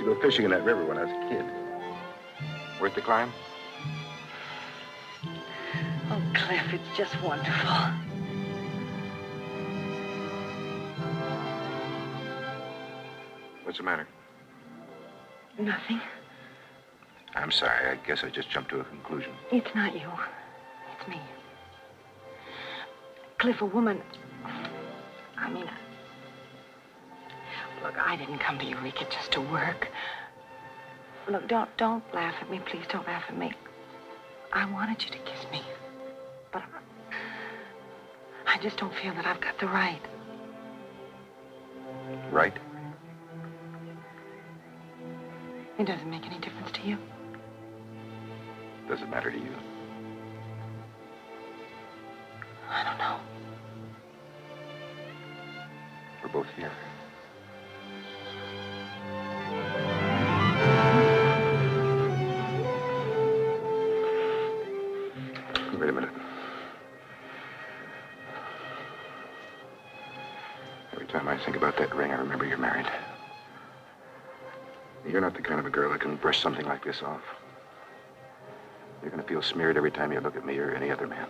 to go fishing in that river when I was a kid. Worth the climb? Oh, Cliff, it's just wonderful. What's the matter? Nothing. I'm sorry. I guess I just jumped to a conclusion. It's not you. It's me. Cliff, a woman... Look, I didn't come to Eureka just to work. Look, don't laugh at me. Please don't laugh at me. I wanted you to kiss me. But I just don't feel that I've got the right. Right? It doesn't make any difference to you. Does it matter to you? I don't know. We're both here. Wait a minute. Every time I think about that ring, I remember you're married. You're not the kind of a girl that can brush something like this off. You're going to feel smeared every time you look at me or any other man.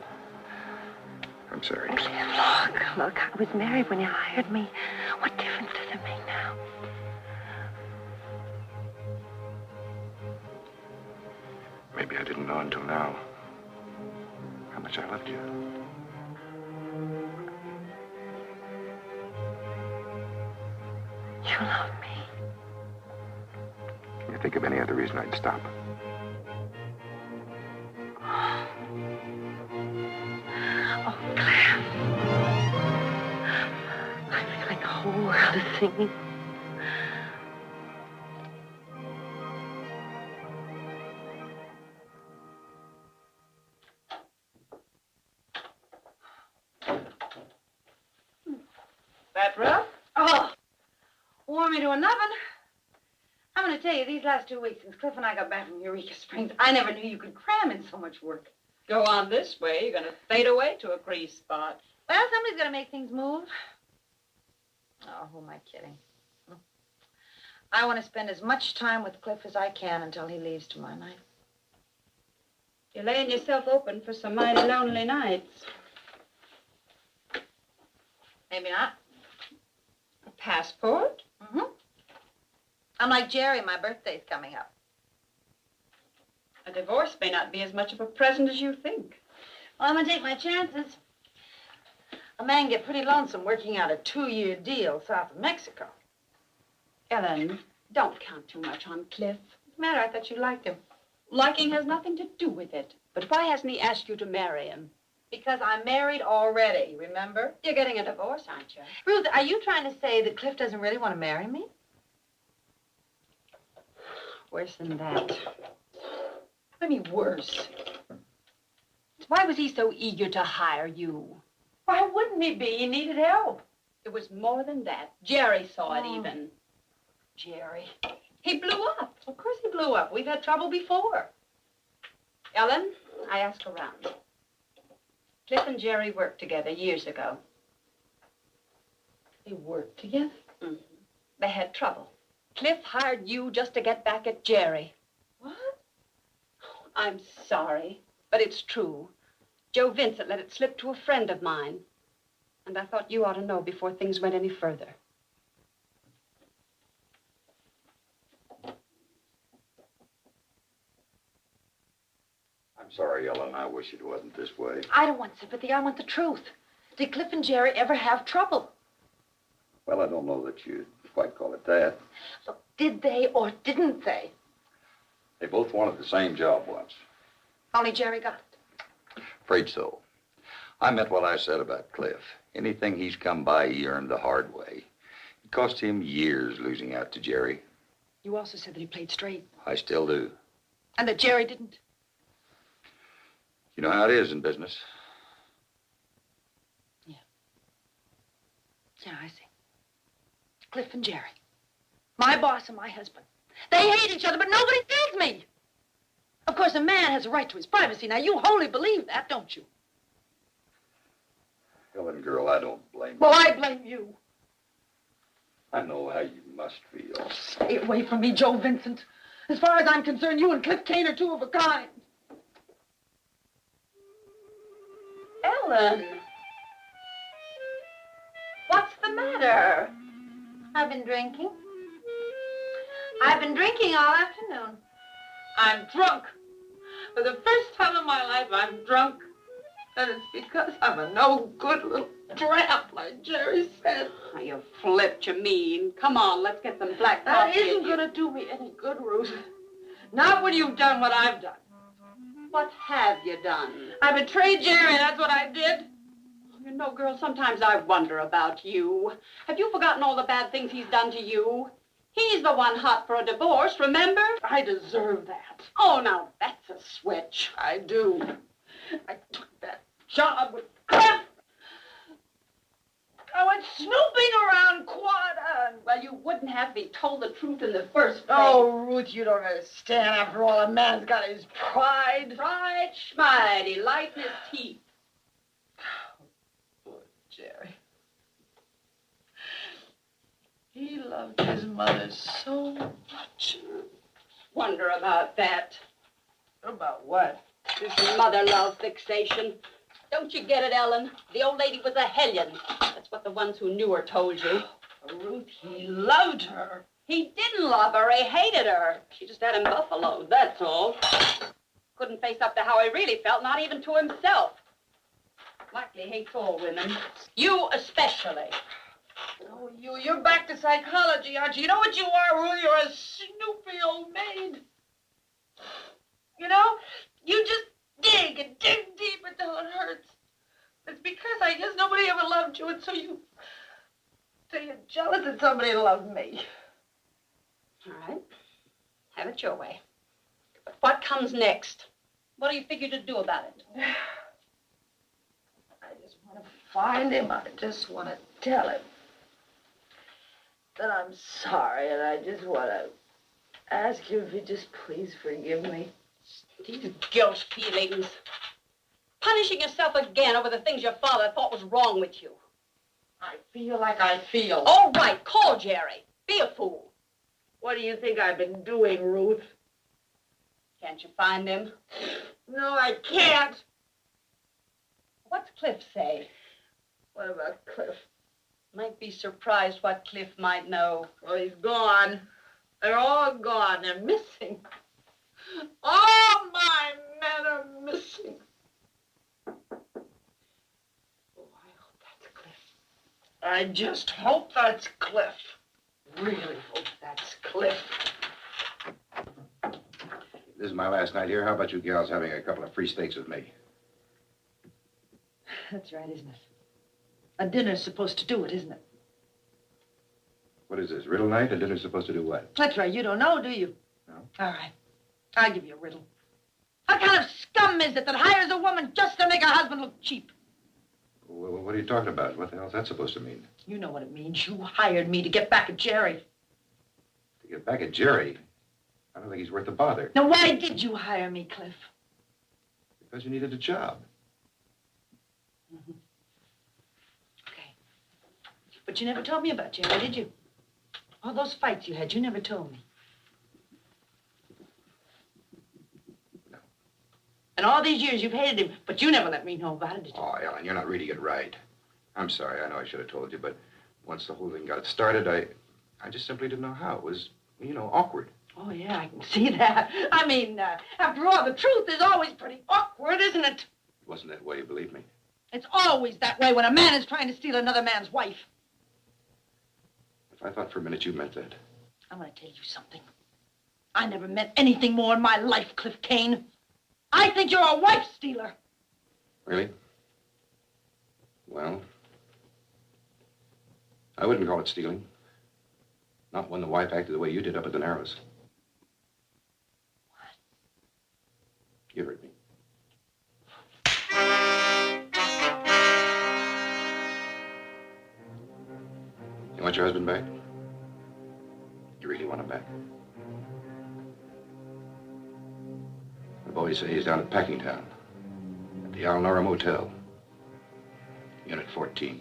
I'm sorry. Look, I was married when you hired me. What difference does it make now? Maybe I didn't know until now how much I loved you. You love me. Can you think of any other reason I'd stop? Oh, Cliff. I feel like the whole world is singing. That rough? Oh, warm me to an oven. I'm going to tell you, these last 2 weeks since Cliff and I got back from Eureka Springs, I never knew you could cram in so much work. Go on this way, you're going to fade away to a grease spot. Well, somebody's got to make things move. Oh, who am I kidding? I want to spend as much time with Cliff as I can until he leaves tomorrow night. You're laying yourself open for some mighty lonely nights. Maybe not. A passport? Mm-hmm. I'm like Jerry, my birthday's coming up. A divorce may not be as much of a present as you think. Well, I'm going to take my chances. A man can get pretty lonesome working out a 2-year deal south of Mexico. Ellen, don't count too much on Cliff. What's the matter? I thought you liked him. Liking has nothing to do with it. But why hasn't he asked you to marry him? Because I'm married already, remember? You're getting a divorce, aren't you? Ruth, are you trying to say that Cliff doesn't really want to marry me? Worse than that. I mean, worse. Why was he so eager to hire you? Why wouldn't he be? He needed help. It was more than that. Jerry saw it even. Jerry. He blew up. Of course he blew up. We've had trouble before. Ellen, I asked around. Cliff and Jerry worked together years ago. They worked together? Mm-hmm. They had trouble. Cliff hired you just to get back at Jerry. What? I'm sorry, but it's true. Joe Vincent let it slip to a friend of mine. And I thought you ought to know before things went any further. I'm sorry, Ellen. I wish it wasn't this way. I don't want sympathy. I want the truth. Did Cliff and Jerry ever have trouble? Well, I don't know that you'd quite call it that. Look, did they or didn't they? They both wanted the same job once. Only Jerry got it. Afraid so. I meant what I said about Cliff. Anything he's come by, he earned the hard way. It cost him years losing out to Jerry. You also said that he played straight. I still do. And that Jerry didn't. You know how it is in business. Yeah, I see. Cliff and Jerry. My boss and my husband. They hate each other, but nobody tells me. Of course, a man has a right to his privacy. Now, you wholly believe that, don't you? Ellen, girl, I don't blame you. Well, I blame you. I know how you must feel. Stay away from me, Joe Vincent. As far as I'm concerned, you and Cliff Kane are two of a kind. Ellen. What's the matter? I've been drinking. I've been drinking all afternoon. I'm drunk. For the first time in my life, I'm drunk. And it's because I'm a no-good little tramp, like Jerry said. Oh, you flipped, you mean. Come on, let's get some black That coffee. isn't going to do me any good, Ruth. Not when you've done what I've done. What have you done? I betrayed Jerry, that's what I did. You know, girl, sometimes I wonder about you. Have you forgotten all the bad things he's done to you? He's the one hot for a divorce, remember? I deserve that. Oh, now that's a switch. I do. I took that job with Cliff. I went snooping around Quad. Well, you wouldn't have me told the truth in the first place. Oh, Ruth, you don't understand. After all, a man's got his pride. Pride, schmide, he lighten his teeth. Poor Jerry. He loved his mother so much. Wonder about that. About what? This mother love fixation. Don't you get it, Ellen? The old lady was a hellion. That's what the ones who knew her told you. Ruth, he loved her. He didn't love her. He hated her. She just had him buffaloed, that's all. Couldn't face up to how he really felt, not even to himself. Likely hates all women. You especially. Oh, you're back to psychology, aren't you? You know what you are, Ruth? You're a snoopy old maid. You know, you just dig and dig deep until it hurts. It's because I guess nobody ever loved you, and so you're jealous that somebody loved me. All right. Have it your way. But what comes next? What do you figure to do about it? I just want to find him. I just want to tell him that I'm sorry, and I just want to ask you if you'd just please forgive me. These guilt feelings. Punishing yourself again over the things your father thought was wrong with you. I feel like I feel. All right, call Jerry. Be a fool. What do you think I've been doing, Ruth? Can't you find him? No, I can't. What's Cliff say? What about Cliff? Might be surprised what Cliff might know. Well, he's gone. They're all gone. They're missing. All my men are missing. Oh, I hope that's Cliff. I just hope that's Cliff. Really hope that's Cliff. This is my last night here. How about you gals having a couple of free steaks with me? That's right, isn't it? A dinner's supposed to do it, isn't it? What is this, riddle night? A dinner's supposed to do what? That's right. You don't know, do you? No. All right. I'll give you a riddle. What kind of scum is it that hires a woman just to make her husband look cheap? Well, what are you talking about? What the hell's that supposed to mean? You know what it means. You hired me to get back at Jerry. To get back at Jerry? I don't think he's worth the bother. Now, why did you hire me, Cliff? Because you needed a job. Mm-hmm. Okay. But you never told me about Jerry, did you? All those fights you had, you never told me. No. And all these years you've hated him, but you never let me know about it, did you? Oh, Ellen, you're not reading it right. I'm sorry. I know I should have told you, but once the whole thing got started, I just simply didn't know how. It was, awkward. Oh, yeah, I can see that. I mean, after all, the truth is always pretty awkward, isn't it? It wasn't that way, believe me. It's always that way when a man is trying to steal another man's wife. If I thought for a minute you meant that. I'm going to tell you something. I never meant anything more in my life, Cliff Kane. I think you're a wife stealer. Really? Well, I wouldn't call it stealing. Not when the wife acted the way you did up at the Narrows. What? You heard me. You want your husband back? You really want him back? The boys say he's down at Packingtown, at the Alnora Motel, Unit 14.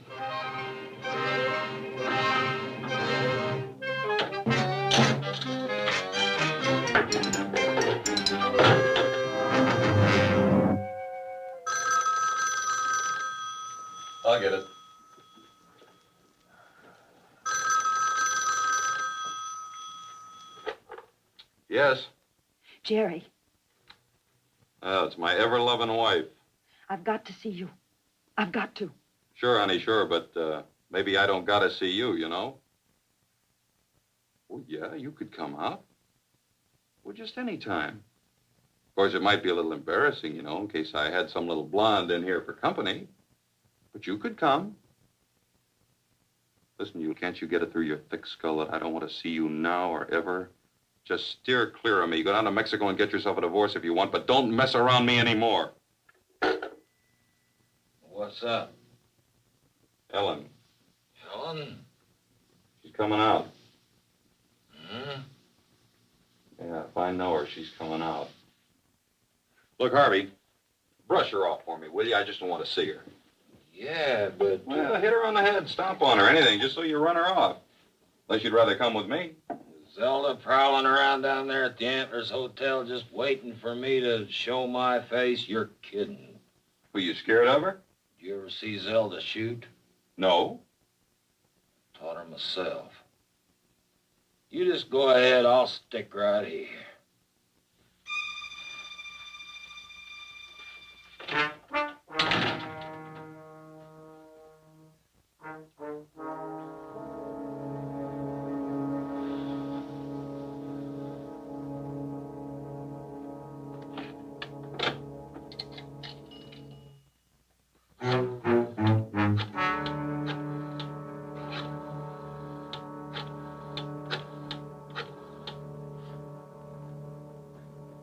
Yes? Jerry, Oh, it's my ever-loving wife. I've got to see you. I've got to. Sure, honey, sure, but maybe I don't gotta see you, you know? Well, yeah, you could come out. Well, just any time. Of course, it might be a little embarrassing, you know, in case I had some little blonde in here for company. But you could come. Listen, can't you get it through your thick skull that I don't want to see you now or ever? Just steer clear of me. Go down to Mexico and get yourself a divorce if you want, but don't mess around me anymore. What's up? Ellen. Ellen? She's coming out. Hmm? Yeah, if I know her, she's coming out. Look, Harvey, brush her off for me, will you? I just don't want to see her. Yeah, but... Well, hit her on the head, stomp on her, anything, just so you run her off. Unless you'd rather come with me. Zelda prowling around down there at the Antlers Hotel just waiting for me to show my face? You're kidding. Were you scared of her? Did you ever see Zelda shoot? No. Taught her myself. You just go ahead, I'll stick right here.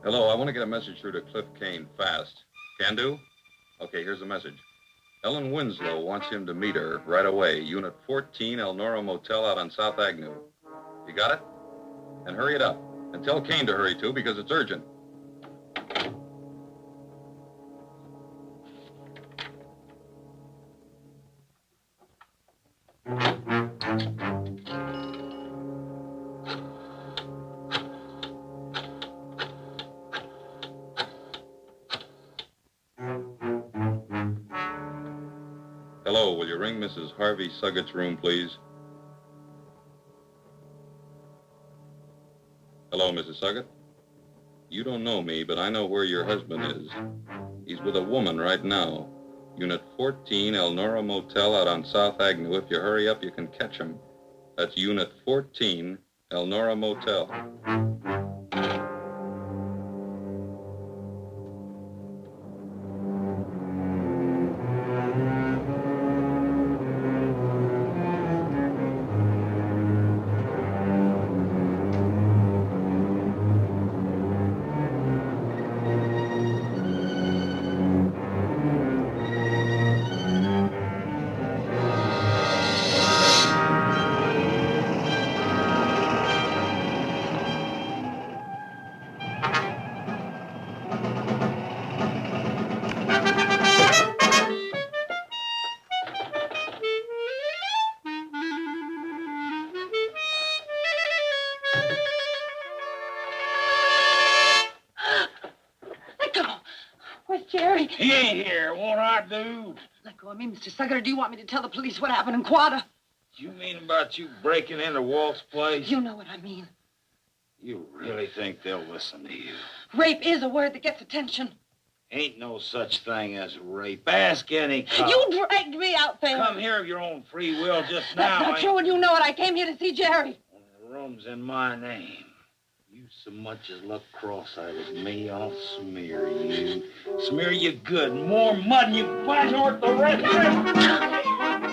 Hello, I want to get a message through to Cliff Kane fast. Can do? Okay, here's the message. Ellen Winslow wants him to meet her right away. Unit 14, Elnora Motel out on South Avenue. You got it? And hurry it up. And tell Kane to hurry too, because it's urgent. Hello, will you ring Mrs. Harvey Suggett's room, please? Hello, Mrs. Suggett? You don't know me, but I know where your husband is. He's with a woman right now. Unit 14, Elnora Motel out on South Avenue. If you hurry up, you can catch him. That's Unit 14, Elnora Motel. Jerry. He ain't here. Won't I do? Let go of me, Mr. Suggett, or do you want me to tell the police what happened in Quada? You mean about you breaking into Walt's place? You know what I mean. You really think they'll listen to you? Rape is a word that gets attention. Ain't no such thing as rape. Ask any cop. You dragged me out there. Come here of your own free will just That's now. not true, and you know it. I came here to see Jerry. The room's in my name. You so much as look cross-eyed at me, I'll smear you. Smear you good. More mud than you can find worth the rest of it.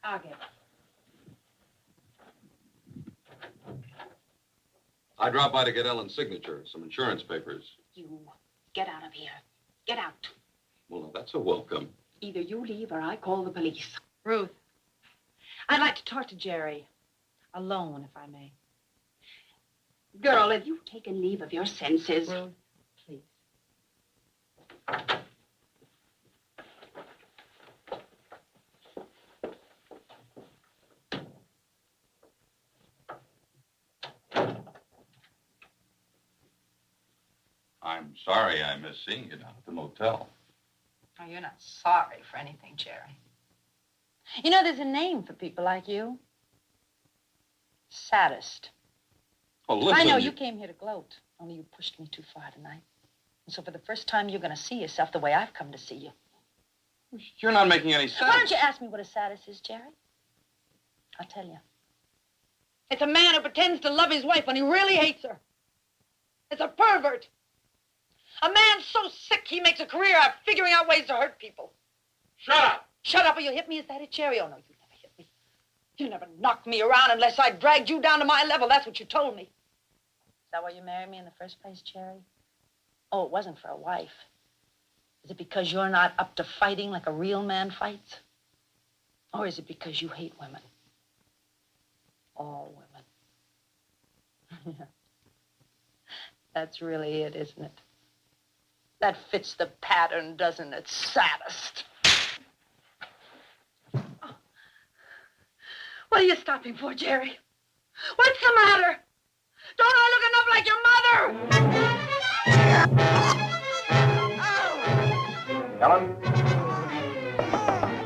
I'll get it. I dropped by to get Ellen's signature, some insurance papers. You get out of here. Get out. Well, that's a welcome. Either you leave or I call the police. Ruth, I'd like to talk to Jerry. Alone, if I may. Girl, have you taken leave of your senses? Ruth, please. I'm sorry I missed seeing you down at the motel. Oh, you're not sorry for anything, Jerry. You know, there's a name for people like you. Sadist. Oh, listen. I know you came here to gloat, only you pushed me too far tonight. And so for the first time, you're going to see yourself the way I've come to see you. You're not making any sense. Why don't you ask me what a sadist is, Jerry? I'll tell you. It's a man who pretends to love his wife when he really hates her. It's a pervert. A man so sick he makes a career out of figuring out ways to hurt people. Shut up! Shut up or you'll hit me. Is that it, Jerry? Oh, no, you never hit me. You never knocked me around unless I dragged you down to my level. That's what you told me. Is that why you married me in the first place, Jerry? Oh, it wasn't for a wife. Is it because you're not up to fighting like a real man fights? Or is it because you hate women? All women. That's really it, isn't it? That fits the pattern, doesn't it, sadist? Oh. What are you stopping for, Jerry? What's the matter? Don't I look enough like your mother? Ellen?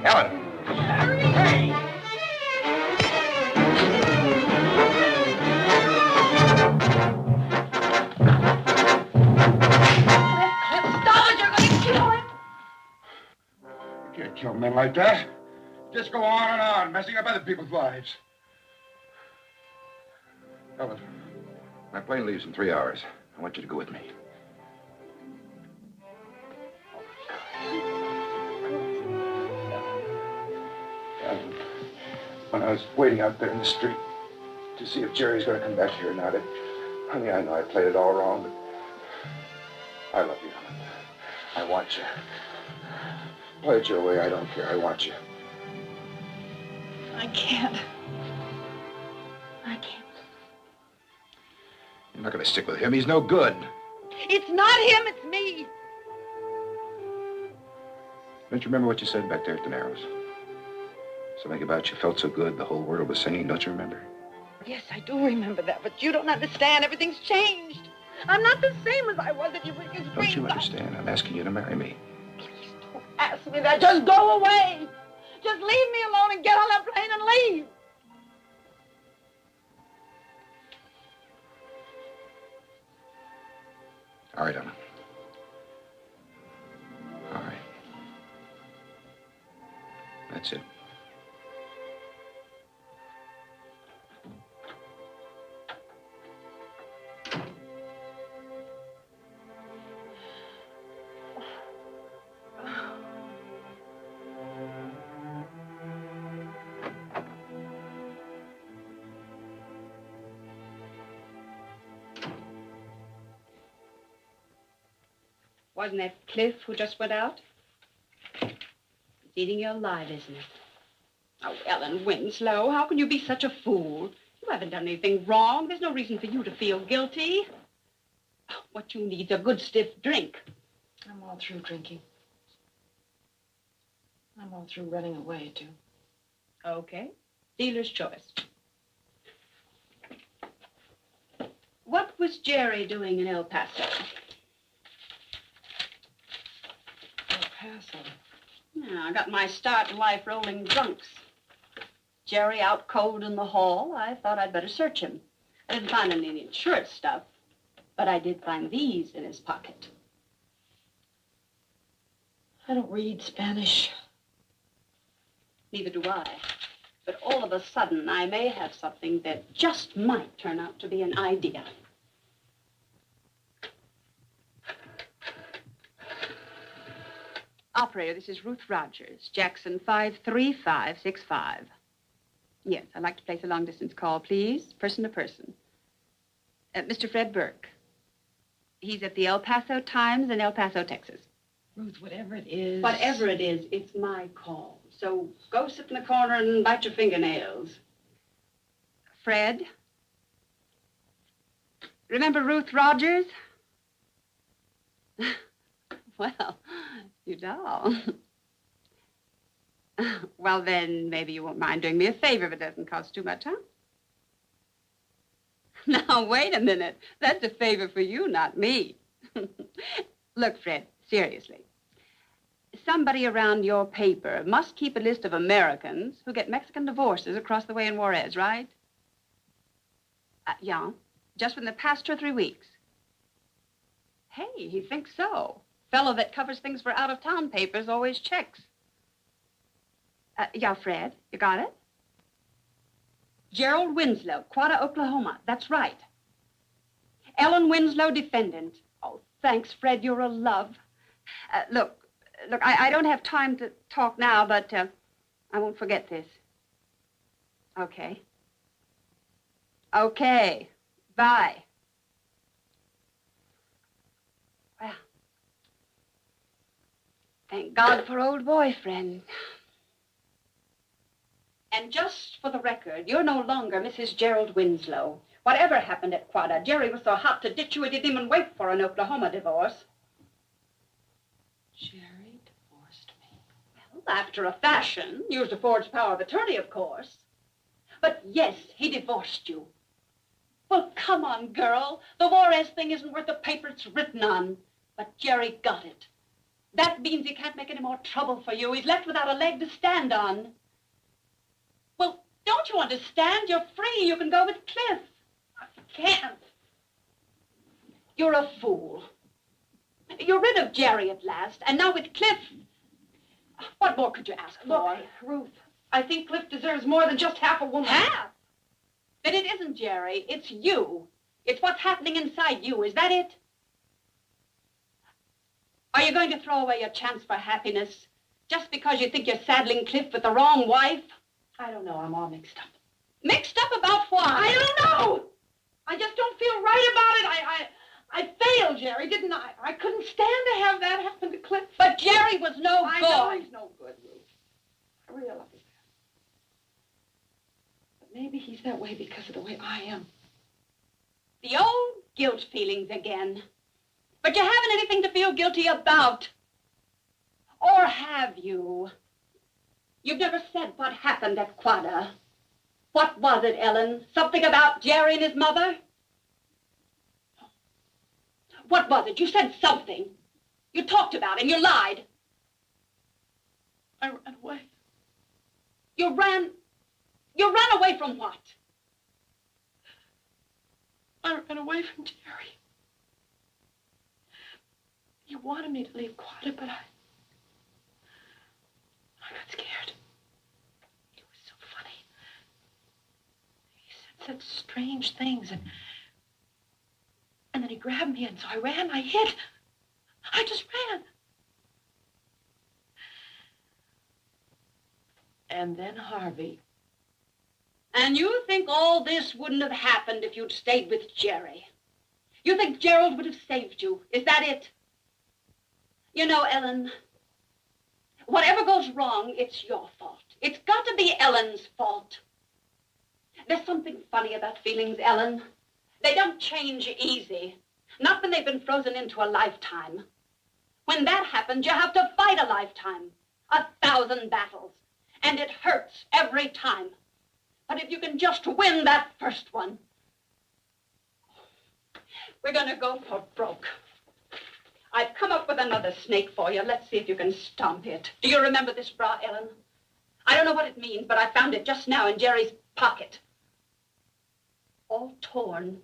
Ellen! Hey! Stop it! You're going to kill him! You can't kill men like that. Just go on and on, messing up other people's lives. Ellen, my plane leaves in 3 hours. I want you to go with me. When I was waiting out there in the street to see if Jerry's going to come back here or not, honey, I know I played it all wrong, but I love you, Ellen. I want you. Play it your way, I don't care. I want you. I can't. I can't. You're not going to stick with him. He's no good. It's not him, it's me. Don't you remember what you said back there at the Narrows? Something about you felt so good, the whole world was singing. Don't you remember? Yes, I do remember that, but you don't understand. Everything's changed. I'm not the same as I was if you Don't you understand? I'm asking you to marry me. Please don't ask me that. Just go away. Just leave me alone and get on that plane and leave. All right, Ellen. All right. That's it. Wasn't that Cliff who just went out? It's eating you alive, isn't it? Oh, Ellen Winslow, how can you be such a fool? You haven't done anything wrong. There's no reason for you to feel guilty. What you need's a good stiff drink. I'm all through drinking. I'm all through running away, too. Okay. Dealer's choice. What was Jerry doing in El Paso? Yeah, I got my start in life rolling drunks. Jerry out cold in the hall. I thought I'd better search him. I didn't find any insurance stuff, but I did find these in his pocket. I don't read Spanish. Neither do I. But all of a sudden, I may have something that just might turn out to be an idea. Operator, this is Ruth Rogers, Jackson 53565. Yes, I'd like to place a long-distance call, please. Person to person. Mr. Fred Burke. He's at the El Paso Times in El Paso, Texas. Ruth, whatever it is. Whatever it is, it's my call. So go sit in the corner and bite your fingernails. Fred? Remember Ruth Rogers? Well, you don't. Well, then, maybe you won't mind doing me a favor if it doesn't cost too much, huh? Now, wait a minute. That's a favor for you, not me. Look, Fred, seriously. Somebody around your paper must keep a list of Americans who get Mexican divorces across the way in Juarez, right? Yeah, just within the past 2 or 3 weeks. Hey, he thinks so. Fellow that covers things for out-of-town papers always checks. Yeah, Fred, you got it? Gerald Winslow, Quada, Oklahoma. That's right. Ellen Winslow, defendant. Oh, thanks, Fred. You're a love. Look, I don't have time to talk now, but I won't forget this. Okay. Okay. Bye. Well, thank God for old boyfriend. And just for the record, you're no longer Mrs. Gerald Winslow. Whatever happened at Quada, Jerry was so hot to ditch you he didn't even wait for an Oklahoma divorce. Jerry divorced me. Well, after a fashion, used a forged power of attorney, of course. But yes, he divorced you. Well, come on, girl. The Juarez thing isn't worth the paper it's written on. But Jerry got it. That means he can't make any more trouble for you. He's left without a leg to stand on. Well, don't you understand? You're free. You can go with Cliff. I can't. You're a fool. You're rid of Jerry at last, and now with Cliff, what more could you ask for? Look, Ruth, I think Cliff deserves more than just half a woman. Half? Then it isn't Jerry. It's you. It's what's happening inside you. Is that it? Are you going to throw away your chance for happiness just because you think you're saddling Cliff with the wrong wife? I don't know. I'm all mixed up. Mixed up about what? I don't know. I just don't feel right about it. I failed, Jerry, didn't I? I couldn't stand to have that happen to Cliff. But Jerry was no I good. know he's no good, Ruth. I realize that. But maybe he's that way because of the way I am. The old guilt feelings again. But you haven't anything to feel guilty about. Or have you? You've never said what happened at Quada. What was it, Ellen? Something about Jerry and his mother? What was it? You said something. You talked about it and you lied. I ran away. You ran away from what? I ran away from Jerry. He wanted me to leave Quada, but I got scared. He was so funny. He said such strange things, and then he grabbed me, and so I ran, I hid. I just ran. And then Harvey. And you think all this wouldn't have happened if you'd stayed with Jerry? You think Gerald would have saved you? Is that it? You know, Ellen, whatever goes wrong, it's your fault. It's got to be Ellen's fault. There's something funny about feelings, Ellen. They don't change easy. Not when they've been frozen into a lifetime. When that happens, you have to fight a lifetime. 1,000 battles. And it hurts every time. But if you can just win that first one, we're going to go for broke. I've come up with another snake for you. Let's see if you can stomp it. Do you remember this bra, Ellen? I don't know what it means, but I found it just now in Jerry's pocket. All torn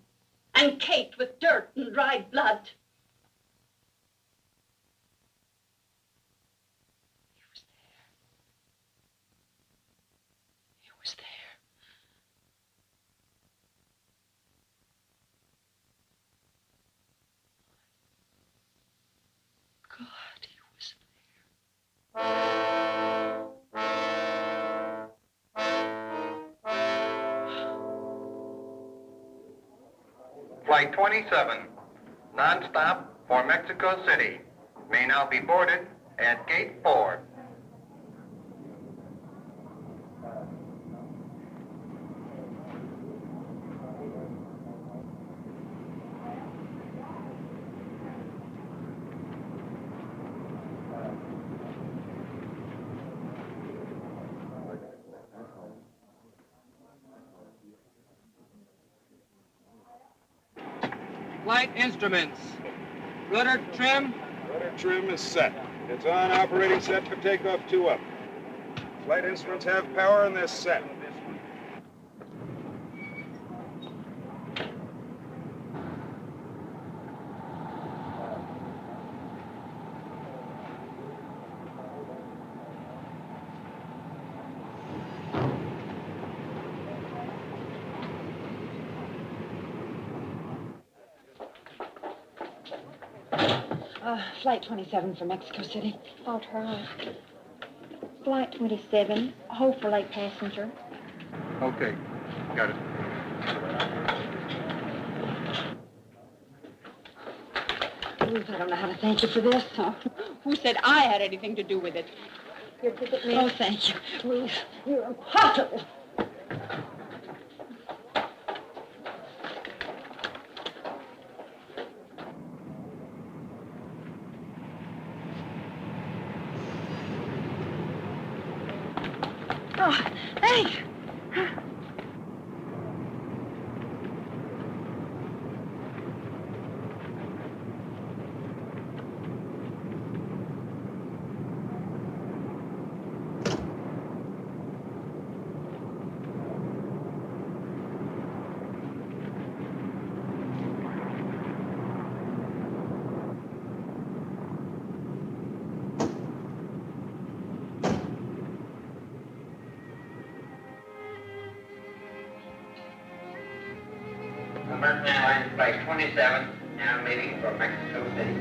and caked with dirt and dried blood. He was there. He was there. God, he was there. Flight 27, non-stop for Mexico City, may now be boarded at Gate 4. Flight instruments. Rudder trim. Rudder trim is set. It's on, operating set for takeoff 2 up. Flight instruments have power and they're set. Flight 27 for Mexico City. I'll try. Flight 27, hold for late passenger. Okay, got it. Ruth, I don't know how to thank you for this. Who said I had anything to do with it? Your ticket, miss. Oh, thank you. Ruth, you're impossible. Oh, thanks. American Airlines Flight 27, now leaving for Mexico City.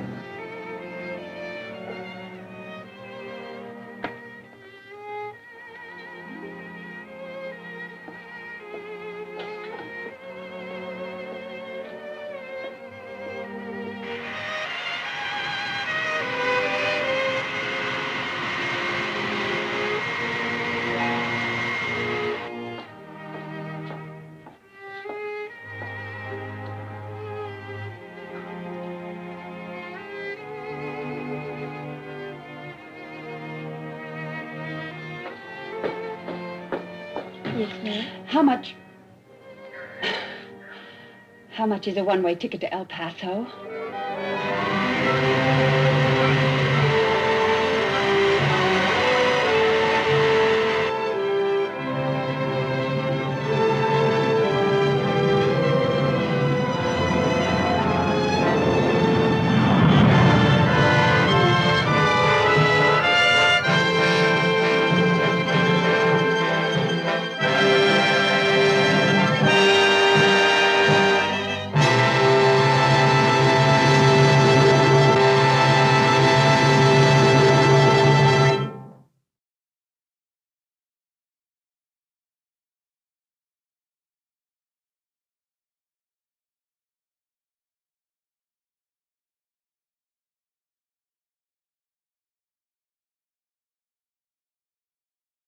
Yes, ma'am. How much is a one-way ticket to El Paso?